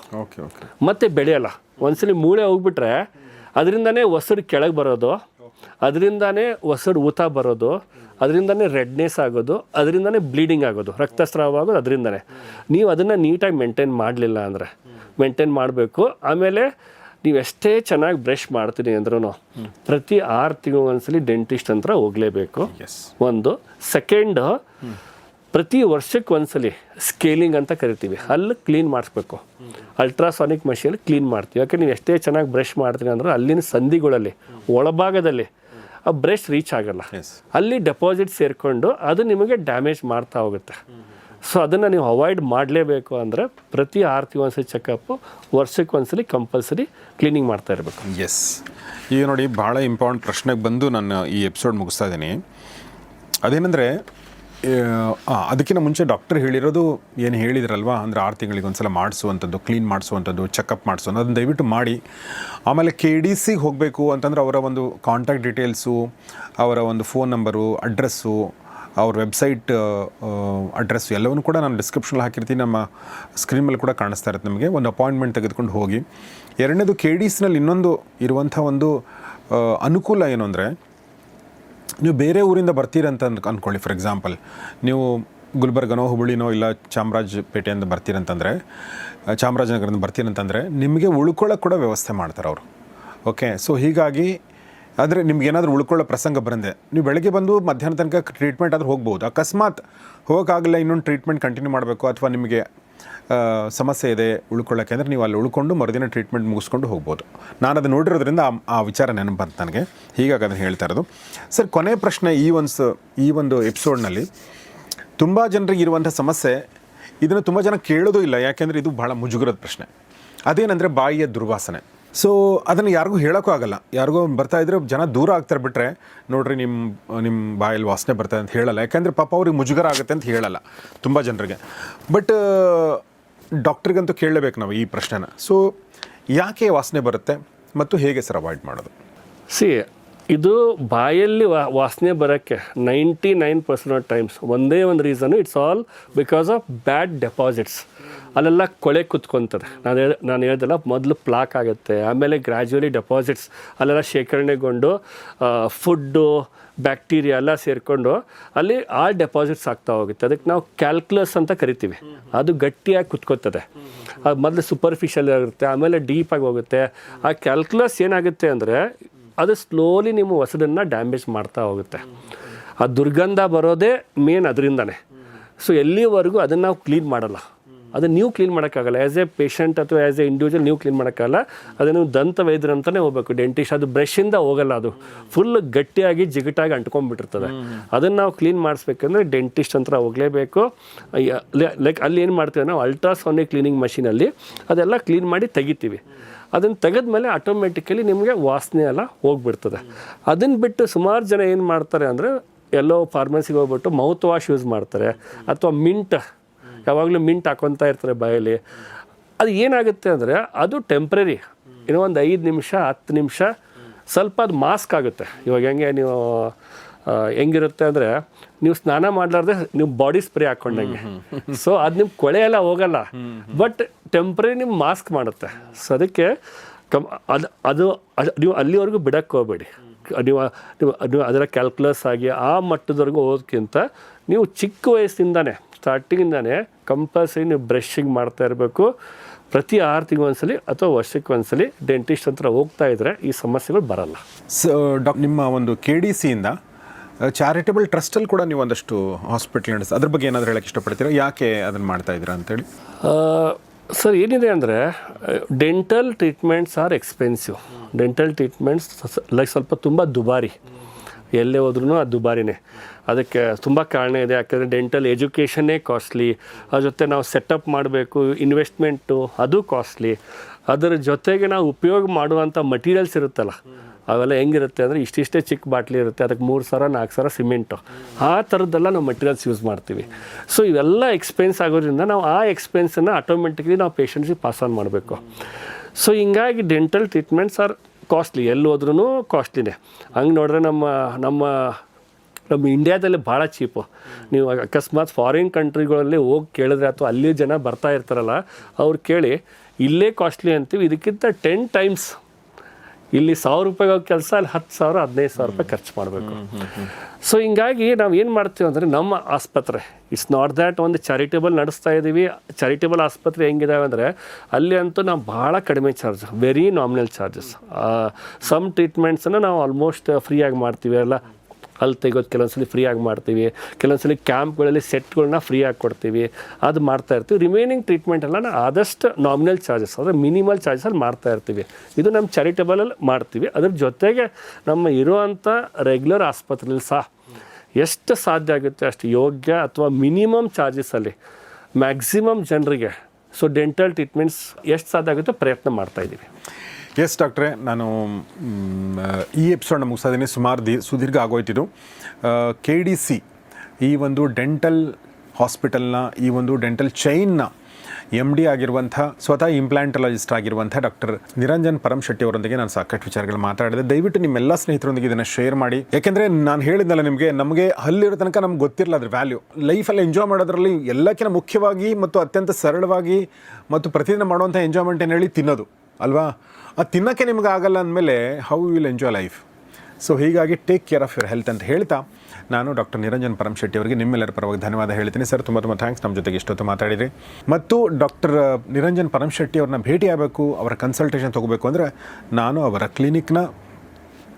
ಮತ್ತೆ ಬೆಳೆಯಲ್ಲ. ಒಂದ್ಸಲಿ ಮೂಳೆ ಹೋಗ್ಬಿಟ್ರೆ ಅದರಿಂದನೇ ವಸಡು ಕೆಳಗೆ ಬರೋದು, ಅದರಿಂದನೇ ವಸಡು ಊತ ಬರೋದು, ಅದರಿಂದನೇ ರೆಡ್ನೆಸ್ ಆಗೋದು, ಅದರಿಂದನೇ ಬ್ಲೀಡಿಂಗ್ ಆಗೋದು, ರಕ್ತಸ್ರಾವ ಆಗೋದು ಅದರಿಂದನೇ. ನೀವು ಅದನ್ನು ನೀಟಾಗಿ ಮೇಂಟೈನ್ ಮಾಡಲಿಲ್ಲ ಅಂದರೆ, ಮೇಂಟೈನ್ ಮಾಡಬೇಕು. ಆಮೇಲೆ ನೀವು ಎಷ್ಟೇ ಚೆನ್ನಾಗಿ ಬ್ರಷ್ ಮಾಡ್ತೀನಿ ಅಂದ್ರೂ ಪ್ರತಿ 6 ತಿಂಗಳು ಒಂದ್ಸಲಿ ಡೆಂಟಿಸ್ಟ್ ಹತ್ರ ಹೋಗಲೇಬೇಕು. ಒಂದು. ಸೆಕೆಂಡ್, ಪ್ರತಿ ವರ್ಷಕ್ಕೆ ಒಂದ್ಸಲಿ ಸ್ಕೇಲಿಂಗ್ ಅಂತ ಕರಿತೀವಿ, ಅಲ್ಲಿ ಕ್ಲೀನ್ ಮಾಡಿಸ್ಬೇಕು. ಅಲ್ಟ್ರಾಸಾನಿಕ್ ಮಷೀನಲ್ಲಿ ಕ್ಲೀನ್ ಮಾಡ್ತೀವಿ. ಯಾಕೆ ನೀವು ಎಷ್ಟೇ ಚೆನ್ನಾಗಿ ಬ್ರಷ್ ಮಾಡ್ತೀನಿ ಅಂದ್ರೆ ಅಲ್ಲಿನ ಸಂಧಿಗಳಲ್ಲಿ ಒಳಭಾಗದಲ್ಲಿ ಆ ಬ್ರಷ್ ರೀಚ್ ಆಗಲ್ಲ, ಅಲ್ಲಿ ಡೆಪಾಸಿಟ್ ಸೇರಿಕೊಂಡು ಅದು ನಿಮಗೆ ಡ್ಯಾಮೇಜ್ ಮಾಡ್ತಾ ಹೋಗುತ್ತೆ. ಸೊ ಅದನ್ನು ನೀವು ಅವಾಯ್ಡ್ ಮಾಡಲೇಬೇಕು ಅಂದರೆ ಪ್ರತಿ 6 ತಿಂಗಳು ಒಂದ್ಸಲಿ ಚೆಕಪ್ಪು, ವರ್ಷಕ್ಕೆ ಒಂದ್ಸಲಿ ಕಂಪಲ್ಸರಿ ಕ್ಲೀನಿಂಗ್ ಮಾಡ್ತಾ ಇರಬೇಕು. ಎಸ್, ಈಗ ನೋಡಿ ಭಾಳ ಇಂಪಾರ್ಟೆಂಟ್ ಪ್ರಶ್ನೆಗೆ ಬಂದು ನಾನು ಈ ಎಪಿಸೋಡ್ ಮುಗಿಸ್ತಾ ಇದ್ದೀನಿ. ಅದೇನೆಂದರೆ ಅದಕ್ಕಿಂತ ಮುಂಚೆ ಡಾಕ್ಟರ್ ಹೇಳಿರೋದು ಏನು ಹೇಳಿದ್ರಲ್ವಾ, ಅಂದರೆ 6 ತಿಂಗಳಿಗೆ ಒಂದ್ಸಲ ಮಾಡಿಸುವಂಥದ್ದು, ಕ್ಲೀನ್ ಮಾಡಿಸುವಂಥದ್ದು, ಚೆಕಪ್ ಮಾಡಿಸುವಂಥದ್ದು, ಅದನ್ನು ದಯವಿಟ್ಟು ಮಾಡಿ. ಆಮೇಲೆ KDC ಹೋಗಬೇಕು ಅಂತಂದರೆ ಅವರ ಒಂದು ಕಾಂಟ್ಯಾಕ್ಟ್ ಡೀಟೇಲ್ಸು, ಅವರ ಒಂದು ಫೋನ್ ನಂಬರು, ಅಡ್ರೆಸ್ಸು, ಅವ್ರ ವೆಬ್ಸೈಟ್ ಅಡ್ರೆಸ್ಸು ಎಲ್ಲವನ್ನೂ ಕೂಡ ನಾನು ಡಿಸ್ಕ್ರಿಪ್ಷನಲ್ಲಿ ಹಾಕಿರ್ತೀನಿ. ನಮ್ಮ ಸ್ಕ್ರೀನ್ ಮೇಲೆ ಕೂಡ ಕಾಣಿಸ್ತಾ ಇರುತ್ತೆ. ನಿಮಗೆ ಒಂದು ಅಪಾಯಿಂಟ್ಮೆಂಟ್ ತೆಗೆದುಕೊಂಡು ಹೋಗಿ. ಎರಡನೇದು, KDCನಲ್ಲಿ ಇನ್ನೊಂದು ಇರುವಂಥ ಒಂದು ಅನುಕೂಲ ಏನು ಅಂದರೆ, ನೀವು ಬೇರೆ ಊರಿಂದ ಬರ್ತೀರಂತ ಅಂದ್ಕೊಳ್ಳಿ. ಫಾರ್ ಎಕ್ಸಾಂಪಲ್, ನೀವು ಗುಲ್ಬರ್ಗನೋ, ಹುಬ್ಬಳ್ಳಿನೋ, ಇಲ್ಲ ಚಾಮರಾಜಪೇಟೆಯಿಂದ ಬರ್ತೀರಂತಂದರೆ, ಚಾಮರಾಜನಗರದಿಂದ ಬರ್ತೀರಂತಂದರೆ ನಿಮಗೆ ಉಳ್ಕೊಳ್ಳೋಕೆ ಕೂಡ ವ್ಯವಸ್ಥೆ ಮಾಡ್ತಾರೆ ಅವರು. ಓಕೆ, ಸೊ ಹೀಗಾಗಿ ಆದರೆ ನಿಮ್ಗೇನಾದರೂ ಉಳ್ಕೊಳ್ಳೋ ಪ್ರಸಂಗ ಬರಂದೆ, ನೀವು ಬೆಳಗ್ಗೆ ಬಂದು ಮಧ್ಯಾಹ್ನ ತನಕ ಟ್ರೀಟ್ಮೆಂಟ್ ಆದರೂ ಹೋಗ್ಬೋದು. ಅಕಸ್ಮಾತ್ ಹೋಗೋಕ್ಕಾಗಲ್ಲ, ಇನ್ನೊಂದು ಟ್ರೀಟ್ಮೆಂಟ್ ಕಂಟಿನ್ಯೂ ಮಾಡಬೇಕು, ಅಥವಾ ನಿಮಗೆ ಸಮಸ್ಯೆ ಇದೆ ಉಳ್ಕೊಳ್ಳೋಕ್ಕೆ ಅಂದರೆ ನೀವು ಅಲ್ಲಿ ಉಳ್ಕೊಂಡು ಮರುದಿನ ಟ್ರೀಟ್ಮೆಂಟ್ ಮುಗಿಸ್ಕೊಂಡು ಹೋಗ್ಬೋದು. ನಾನು ಅದು ನೋಡಿರೋದ್ರಿಂದ ಆ ವಿಚಾರ ನೆನಪು ಬಂತು ನನಗೆ, ಹೀಗಾಗಿ ಅದನ್ನು ಹೇಳ್ತಾ ಇರೋದು. ಸರ್, ಕೊನೆ ಪ್ರಶ್ನೆ ಈ ಒಂದು ಎಪಿಸೋಡ್ನಲ್ಲಿ ತುಂಬ ಜನರಿಗೆ ಇರುವಂಥ ಸಮಸ್ಯೆ, ಇದನ್ನು ತುಂಬ ಜನ ಕೇಳೋದು ಇಲ್ಲ, ಯಾಕೆಂದರೆ ಇದು ಭಾಳ ಮುಜುಗರದ ಪ್ರಶ್ನೆ. ಅದೇನೆಂದರೆ ಬಾಯಿಯ ದುರ್ವಾಸನೆ. ಸೊ ಅದನ್ನು ಯಾರಿಗೂ ಹೇಳೋಕ್ಕೂ ಆಗಲ್ಲ. ಯಾರಿಗೂ ಬರ್ತಾಯಿದ್ರೆ ಜನ ದೂರ ಆಗ್ತಾರೆ, ಬಿಟ್ಟರೆ ನೋಡ್ರಿ ನಿಮ್ಮ ಬಾಯಲ್ಲಿ ವಾಸನೆ ಬರ್ತಾಯಿದೆ ಅಂತ ಹೇಳಲ್ಲ. ಯಾಕೆಂದರೆ ಪಾಪ ಅವ್ರಿಗೆ ಮುಜುಗರ ಆಗುತ್ತೆ ಅಂತ ಹೇಳಲ್ಲ ತುಂಬ ಜನರಿಗೆ. ಬಟ್ ಡಾಕ್ಟ್ರಿಗಂತೂ ಕೇಳಲೇಬೇಕು ನಾವು ಈ ಪ್ರಶ್ನೆನ. ಸೊ ಯಾಕೆ ವಾಸನೆ ಬರುತ್ತೆ ಮತ್ತು ಹೇಗೆ ಸರ್ ಅವಾಯ್ಡ್ ಮಾಡೋದು? ಇದು ಬಾಯಲ್ಲಿ ವಾಸನೆ ಬರೋಕ್ಕೆ 99% ಟೈಮ್ಸ್ ಒಂದೇ ಒಂದು reason, it's all because of bad deposits. ಅಲ್ಲೆಲ್ಲ ಕೊಳೆ ಕುತ್ಕೊತದೆ. ನಾನು ಹೇಳ್ದಲ್ಲ, ಮೊದಲು ಪ್ಲಾಕ್ ಆಗುತ್ತೆ, ಆಮೇಲೆ ಗ್ರ್ಯಾಜುವಲಿ ಡೆಪಾಸಿಟ್ಸ್ ಅಲ್ಲೆಲ್ಲ ಶೇಖರಣೆಗೊಂಡು ಫುಡ್ಡು, ಬ್ಯಾಕ್ಟೀರಿಯಾ ಎಲ್ಲ ಸೇರಿಕೊಂಡು ಅಲ್ಲಿ ಡೆಪಾಸಿಟ್ಸ್ ಆಗ್ತಾ ಹೋಗುತ್ತೆ. ಅದಕ್ಕೆ ನಾವು ಕ್ಯಾಲ್ಕುಲಸ್ ಅಂತ ಕರಿತೀವಿ. ಅದು ಗಟ್ಟಿಯಾಗಿ ಕುತ್ಕೋತದೆ. ಅದು ಮೊದಲು ಸೂಪರ್ಫಿಷಿಯಲ್ ಆಗಿರುತ್ತೆ, ಆಮೇಲೆ ಡೀಪಾಗಿ ಹೋಗುತ್ತೆ. ಆ ಕ್ಯಾಲ್ಕುಲಸ್ ಏನಾಗುತ್ತೆ ಅಂದರೆ ಅದು ಸ್ಲೋಲಿ ನಿಮ್ಮ ವಸಡನ್ನು ಡ್ಯಾಮೇಜ್ ಮಾಡ್ತಾ ಹೋಗುತ್ತೆ. ಆ ದುರ್ಗಂಧ ಬರೋದೇ ಮೇನ್ ಅದರಿಂದನೇ. ಸೊ ಎಲ್ಲಿವರೆಗೂ ಅದನ್ನು ನಾವು ಕ್ಲೀನ್ ಮಾಡಲ್ಲ, ಅದನ್ನು ನೀವು ಕ್ಲೀನ್ ಮಾಡೋಕ್ಕಾಗಲ್ಲ. ಆ್ಯಸ್ ಎ ಪೇಷಂಟ್ ಅಥವಾ ಆ್ಯಸ್ ಎ ಇಂಡಿವಿಜುವಲ್ ನೀವು ಕ್ಲೀನ್ ಮಾಡೋಕ್ಕಾಗಲ್ಲ. ಅದನ್ನು ದಂತ ವೈದ್ಯರಂತಲೇ ಹೋಗಬೇಕು, ಡೆಂಟಿಸ್ಟ್. ಅದು ಬ್ರಷಿಂದ ಹೋಗಲ್ಲ, ಅದು ಫುಲ್ ಗಟ್ಟಿಯಾಗಿ ಜಿಗುಟಾಗಿ ಅಂಟ್ಕೊಂಡ್ಬಿಟ್ಟಿರ್ತದೆ. ಅದನ್ನು ನಾವು ಕ್ಲೀನ್ ಮಾಡಿಸ್ಬೇಕಂದ್ರೆ ಡೆಂಟಿಸ್ಟ್ ಹತ್ರ ಹೋಗಲೇಬೇಕು. ಲೈಕ್ ಅಲ್ಲಿ ಏನು ಮಾಡ್ತೀವಿ ನಾವು, ಅಲ್ಟ್ರಾಸಾನಿಕ್ ಕ್ಲೀನಿಂಗ್ ಮಷೀನಲ್ಲಿ ಅದೆಲ್ಲ ಕ್ಲೀನ್ ಮಾಡಿ ತೆಗಿತೀವಿ. ಅದನ್ನು ತೆಗೆದ್ಮೇಲೆ ಆಟೋಮೆಟಿಕಲಿ ನಿಮಗೆ ವಾಸನೆ ಎಲ್ಲ ಹೋಗ್ಬಿಡ್ತದೆ. ಅದನ್ನು ಬಿಟ್ಟು ಸುಮಾರು ಜನ ಏನು ಮಾಡ್ತಾರೆ ಅಂದರೆ, ಎಲ್ಲೋ ಫಾರ್ಮಸಿಗೆ ಹೋಗ್ಬಿಟ್ಟು ಮೌತ್ ವಾಶ್ ಯೂಸ್ ಮಾಡ್ತಾರೆ, ಅಥವಾ ಮಿಂಟ್, ಯಾವಾಗಲೂ ಮಿಂಟ್ ಹಾಕೊತಾ ಇರ್ತಾರೆ ಬಾಯಲ್ಲಿ. ಅದು ಏನಾಗುತ್ತೆ ಅಂದರೆ ಅದು ಟೆಂಪ್ರರಿ, ಇನ್ನೂ ಒಂದು 5 ನಿಮಿಷ 10 ನಿಮಿಷ ಸ್ವಲ್ಪ ಅದು ಮಾಸ್ಕ್ ಆಗುತ್ತೆ. ಇವಾಗ ನೀವು ಹೆಂಗಿರುತ್ತೆ ಅಂದರೆ, ನೀವು ಸ್ನಾನ ಮಾಡಲಾರ್ದೆ ನೀವು ಬಾಡಿ ಸ್ಪ್ರೇ ಹಾಕ್ಕೊಂಡಂಗೆ. ಸೊ ಅದು ನಿಮ್ಮ ಕೊಳೆ ಎಲ್ಲ ಹೋಗಲ್ಲ, ಬಟ್ ಟೆಂಪ್ರರಿ ನಿಮ್ಮ ಮಾಸ್ಕ್ ಮಾಡುತ್ತೆ. ಸೊ ಅದಕ್ಕೆ ಅದು ನೀವು ಅಲ್ಲಿವರೆಗೂ ಬಿಡಕ್ಕೆ ಹೋಗಬೇಡಿ. ನೀವು ಅದರ ಕ್ಯಾಲ್ಕುಲಸ್ ಆಗಿ ಆ ಮಟ್ಟದವರೆಗೂ ಓದೋಕ್ಕಿಂತ ನೀವು ಚಿಕ್ಕ ವಯಸ್ಸಿಂದನೇ ಸ್ಟಾರ್ಟಿಂಗಿಂದನೇ ಕಂಪಲ್ಸರಿ ನೀವು ಬ್ರಷಿಂಗ್ ಮಾಡ್ತಾ ಇರಬೇಕು. ಪ್ರತಿ 6 ತಿಂಗಳು ಒಂದ್ಸಲಿ ಅಥವಾ ವರ್ಷಕ್ಕೆ ಒಂದ್ಸಲಿ ಡೆಂಟಿಸ್ಟ್ ಹತ್ರ ಹೋಗ್ತಾ ಇದ್ದರೆ ಈ ಸಮಸ್ಯೆಗಳು ಬರಲ್ಲ. ಸೊ ನಿಮ್ಮ ಒಂದು KDC ಇಂದ ಚಾರಿಟಬಲ್ ಟ್ರಸ್ಟಲ್ಲಿ ಕೂಡ ನೀವು ಒಂದಷ್ಟು ಹಾಸ್ಪಿಟಲ್ ನಡೆಸಿ, ಅದ್ರ ಬಗ್ಗೆ ಏನಾದರೂ ಹೇಳಕ್ಕೆ ಇಷ್ಟಪಡ್ತೀರಾ? ಯಾಕೆ ಅದನ್ನು ಮಾಡ್ತಾ ಇದ್ದೀರಾ ಅಂತೇಳಿ? ಸರ್ ಏನಿದೆ ಅಂದರೆ dental treatments are expensive. Dental treatments ಸ್ವಲ್ಪ ತುಂಬ ದುಬಾರಿ, ಎಲ್ಲೇ ಹೋದ್ರೂ ಅದು ದುಬಾರಿನೇ. ಅದಕ್ಕೆ ತುಂಬ ಕಾರಣ ಇದೆ. ಯಾಕಂದರೆ ಡೆಂಟಲ್ ಎಜುಕೇಷನ್ನೇ ಕಾಸ್ಟ್ಲಿ, ಅದ್ರ ಜೊತೆ ನಾವು ಸೆಟಪ್ ಮಾಡಬೇಕು, ಇನ್ವೆಸ್ಟ್ಮೆಂಟು ಅದು ಕಾಸ್ಟ್ಲಿ. ಅದರ ಜೊತೆಗೆ ನಾವು ಉಪಯೋಗ ಮಾಡುವಂಥ ಮಟೀರಿಯಲ್ಸ್ ಇರುತ್ತಲ್ಲ, ಅವೆಲ್ಲ ಹೆಂಗಿರುತ್ತೆ ಅಂದರೆ ಇಷ್ಟಿಷ್ಟೇ ಚಿಕ್ಕ ಬಾಟ್ಲಿ ಇರುತ್ತೆ, ಅದಕ್ಕೆ 3,000-4,000 ಸಿಮೆಂಟು, ಆ ಥರದ್ದೆಲ್ಲ ನಾವು ಮಟೀರಿಯಲ್ಸ್ ಯೂಸ್ ಮಾಡ್ತೀವಿ. ಸೊ ಇವೆಲ್ಲ ಎಕ್ಸ್ಪೆನ್ಸ್ ಆಗೋದ್ರಿಂದ ನಾವು ಆ ಎಕ್ಸ್ಪೆನ್ಸನ್ನು ಆಟೋಮೆಟಿಕ್ಲಿ ನಾವು ಪೇಷಂಟ್ಸಿಗೆ ಪಾಸ್ ಆನ್ ಮಾಡಬೇಕು. ಸೊ ಹಿಂಗಾಗಿ ಡೆಂಟಲ್ ಟ್ರೀಟ್ಮೆಂಟ್ಸ್ ಆರ್ ಕಾಸ್ಟ್ಲಿ, ಎಲ್ಲಿ ಹೋದ್ರೂ ಕಾಸ್ಟ್ಲಿನೇ. ಹಂಗೆ ನೋಡಿದ್ರೆ ನಮ್ಮ ಇಂಡಿಯಾದಲ್ಲಿ ಭಾಳ ಚೀಪು. ನೀವು ಅಕಸ್ಮಾತ್ ಫಾರಿನ್ ಕಂಟ್ರಿಗಳಲ್ಲಿ ಹೋಗಿ ಕೇಳಿದ್ರೆ ಅಥವಾ ಅಲ್ಲಿ ಜನ ಬರ್ತಾ ಇರ್ತಾರಲ್ಲ, ಅವ್ರು ಕೇಳಿ ಇಲ್ಲೇ ಕಾಸ್ಟ್ಲಿ ಅಂತೀವಿ, ಇದಕ್ಕಿಂತ 10 ಟೈಮ್ಸ್ ಇಲ್ಲಿ ₹1,000 ಕೆಲಸ ಅಲ್ಲಿ 10,000 15,000 ಖರ್ಚು ಮಾಡಬೇಕು. ಸೊ ಹಿಂಗಾಗಿ ನಾವು ಏನು ಮಾಡ್ತೀವಿ ಅಂದರೆ ನಮ್ಮ ಆಸ್ಪತ್ರೆ ಇಟ್ಸ್ ನಾಟ್ ದ್ಯಾಟ್ ಒಂದು ಚಾರಿಟೇಬಲ್ ನಡೆಸ್ತಾ ಇದ್ದೀವಿ. ಚಾರಿಟೇಬಲ್ ಆಸ್ಪತ್ರೆ ಹೆಂಗಿದಾವೆ ಅಂದರೆ ಅಲ್ಲಿ ಅಂತೂ ನಾವು ಭಾಳ ಕಡಿಮೆ charge, very nominal charges. Some ಟ್ರೀಟ್ಮೆಂಟ್ಸನ್ನು ನಾವು ಆಲ್ಮೋಸ್ಟ್ ಫ್ರೀಯಾಗಿ ಮಾಡ್ತೀವಿ. ಎಲ್ಲ ಅಲ್ಲಿ ತೆಗೋದು ಕೆಲವೊಂದ್ಸಲಿ ಫ್ರೀಯಾಗಿ ಮಾಡ್ತೀವಿ, ಕೆಲವೊಂದ್ಸಲಿ ಕ್ಯಾಂಪ್ಗಳಲ್ಲಿ ಸೆಟ್ಗಳನ್ನ ಫ್ರೀಯಾಗಿ ಕೊಡ್ತೀವಿ, ಅದು ಮಾಡ್ತಾ ಇರ್ತೀವಿ. ರಿಮೈನಿಂಗ್ ಟ್ರೀಟ್ಮೆಂಟ್ ಎಲ್ಲ ನಾವು ಆದಷ್ಟು ನಾಮಿನಲ್ ಚಾರ್ಜಸ್ ಅಂದರೆ ಮಿನಿಮಲ್ ಚಾರ್ಜಸಲ್ಲಿ ಮಾಡ್ತಾ ಇರ್ತೀವಿ. ಇದು ನಮ್ಮ ಚಾರಿಟೇಬಲಲ್ಲಿ ಮಾಡ್ತೀವಿ. ಅದ್ರ ಜೊತೆಗೆ ನಮ್ಮ ಇರುವಂಥ ರೆಗ್ಯುಲರ್ ಆಸ್ಪತ್ರೆಯಲ್ಲಿ ಸಹ ಎಷ್ಟು ಸಾಧ್ಯ ಆಗುತ್ತೆ ಅಷ್ಟು ಯೋಗ್ಯ ಅಥವಾ ಮಿನಿಮಮ್ ಚಾರ್ಜಸಲ್ಲಿ ಮ್ಯಾಕ್ಸಿಮಮ್ ಜನರಿಗೆ ಸೊ ಡೆಂಟಲ್ ಟ್ರೀಟ್ಮೆಂಟ್ಸ್ ಎಷ್ಟು ಸಾಧ್ಯ ಆಗುತ್ತೆ ಪ್ರಯತ್ನ ಮಾಡ್ತಾಯಿದ್ದೀವಿ. ಎಸ್ ಡಾಕ್ಟ್ರೇ, ನಾನು ಈ ಎಪಿಸೋಡ್ನ ಮುಗಿಸೋದೇನೆ ಸುಮಾರು ಸುದೀರ್ಘ ಆಗೋಯ್ತಿದ್ದು. KDC ಈ ಒಂದು ಡೆಂಟಲ್ ಹಾಸ್ಪಿಟಲ್ನ, ಈ ಒಂದು ಡೆಂಟಲ್ ಚೈನ್ನ MD ಆಗಿರುವಂಥ ಸ್ವತಃ ಇಂಪ್ಲಾಂಟಾಲಜಿಸ್ಟ್ ಆಗಿರುವಂಥ ಡಾಕ್ಟರ್ ನಿರಂಜನ್ ಪರಮಶೆಟ್ಟಿ ಅವರೊಂದಿಗೆ ನಾನು ಸಾಕಷ್ಟು ವಿಚಾರಗಳು ಮಾತಾಡಿದೆ. ದಯವಿಟ್ಟು ನಿಮ್ಮೆಲ್ಲ ಸ್ನೇಹಿತರೊಂದಿಗೆ ಇದನ್ನು ಶೇರ್ ಮಾಡಿ. ಯಾಕೆಂದರೆ ನಾನು ಹೇಳಿದ್ನಲ್ಲ ನಿಮಗೆ, ನಮಗೆ ಹಲ್ಲಿರೋ ತನಕ ನಮ್ಗೆ ಗೊತ್ತಿರಲ್ಲ ಅದ್ರ ವ್ಯಾಲ್ಯೂ. ಲೈಫಲ್ಲಿ ಎಂಜಾಯ್ ಮಾಡೋದ್ರಲ್ಲಿ ಎಲ್ಲಕ್ಕಿಂತ ಮುಖ್ಯವಾಗಿ ಮತ್ತು ಅತ್ಯಂತ ಸರಳವಾಗಿ ಮತ್ತು ಪ್ರತಿದಿನ ಮಾಡುವಂಥ ಎಂಜಾಯ್ಮೆಂಟ್ ಏನು ಹೇಳಿ ತಿನ್ನೋದು ಅಲ್ವಾ? ಅದು ತಿನ್ನೋಕ್ಕೆ ನಿಮ್ಗೆ ಆಗಲ್ಲ ಅಂದಮೇಲೆ how will enjoy life? So ಹೀಗಾಗಿ take care of your health ಅಂತ ಹೇಳ್ತಾ ನಾನು ಡಾಕ್ಟರ್ ನಿರಂಜನ್ ಪರಮಶೆಟ್ಟಿ ಅವರಿಗೆ ನಿಮ್ಮೆಲ್ಲರ ಪರವಾಗಿ ಧನ್ಯವಾದ ಹೇಳ್ತೀನಿ. ಸರ್, ತುಂಬ ಥ್ಯಾಂಕ್ಸ್ ನಮ್ಮ ಜೊತೆಗೆ ಇಷ್ಟೊತ್ತು ಮಾತಾಡಿದ್ರಿ. ಮತ್ತು ಡಾಕ್ಟರ್ ನಿರಂಜನ್ ಪರಮಶೆಟ್ಟಿ ಅವ್ರನ್ನ ಭೇಟಿ ಆಗಬೇಕು, ಅವರ ಕನ್ಸಲ್ಟೇಷನ್ ತೊಗೋಬೇಕು ಅಂದರೆ ನಾನು ಅವರ ಕ್ಲಿನಿಕ್ನ,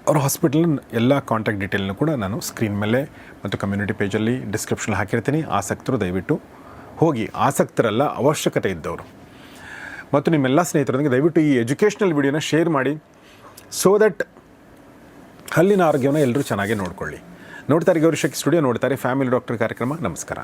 ಅವರ ಹಾಸ್ಪಿಟಲ್ನ ಎಲ್ಲ ಕಾಂಟ್ಯಾಕ್ಟ್ ಡೀಟೇಲ್ನು ಕೂಡ ನಾನು ಸ್ಕ್ರೀನ್ ಮೇಲೆ ಮತ್ತು ಕಮ್ಯುನಿಟಿ ಪೇಜಲ್ಲಿ ಡಿಸ್ಕ್ರಿಪ್ಷನ್ ಹಾಕಿರ್ತೀನಿ. ಆಸಕ್ತರು ದಯವಿಟ್ಟು ಹೋಗಿ, ಆಸಕ್ತರಲ್ಲ ಅವಶ್ಯಕತೆ ಇದ್ದವರು. ಮತ್ತು ನಿಮ್ಮೆಲ್ಲ ಸ್ನೇಹಿತರೊಂದಿಗೆ ದಯವಿಟ್ಟು ಈ ಎಜುಕೇಷ್ನಲ್ ವಿಡಿಯೋನ ಶೇರ್ ಮಾಡಿ, ಸೋ ದಟ್ ಹಲ್ಲಿನ ಆರೋಗ್ಯವನ್ನು ಎಲ್ಲರೂ ಚೆನ್ನಾಗಿ ನೋಡ್ಕೊಳ್ಳಿ. ನೋಡ್ತಾರೆ ಗೌರಿಶಕ್ತಿ ಸ್ಟುಡಿಯೋ, ನೋಡ್ತಾರೆ ಫ್ಯಾಮಿಲಿ ಡಾಕ್ಟರ್ ಕಾರ್ಯಕ್ರಮ. ನಮಸ್ಕಾರ.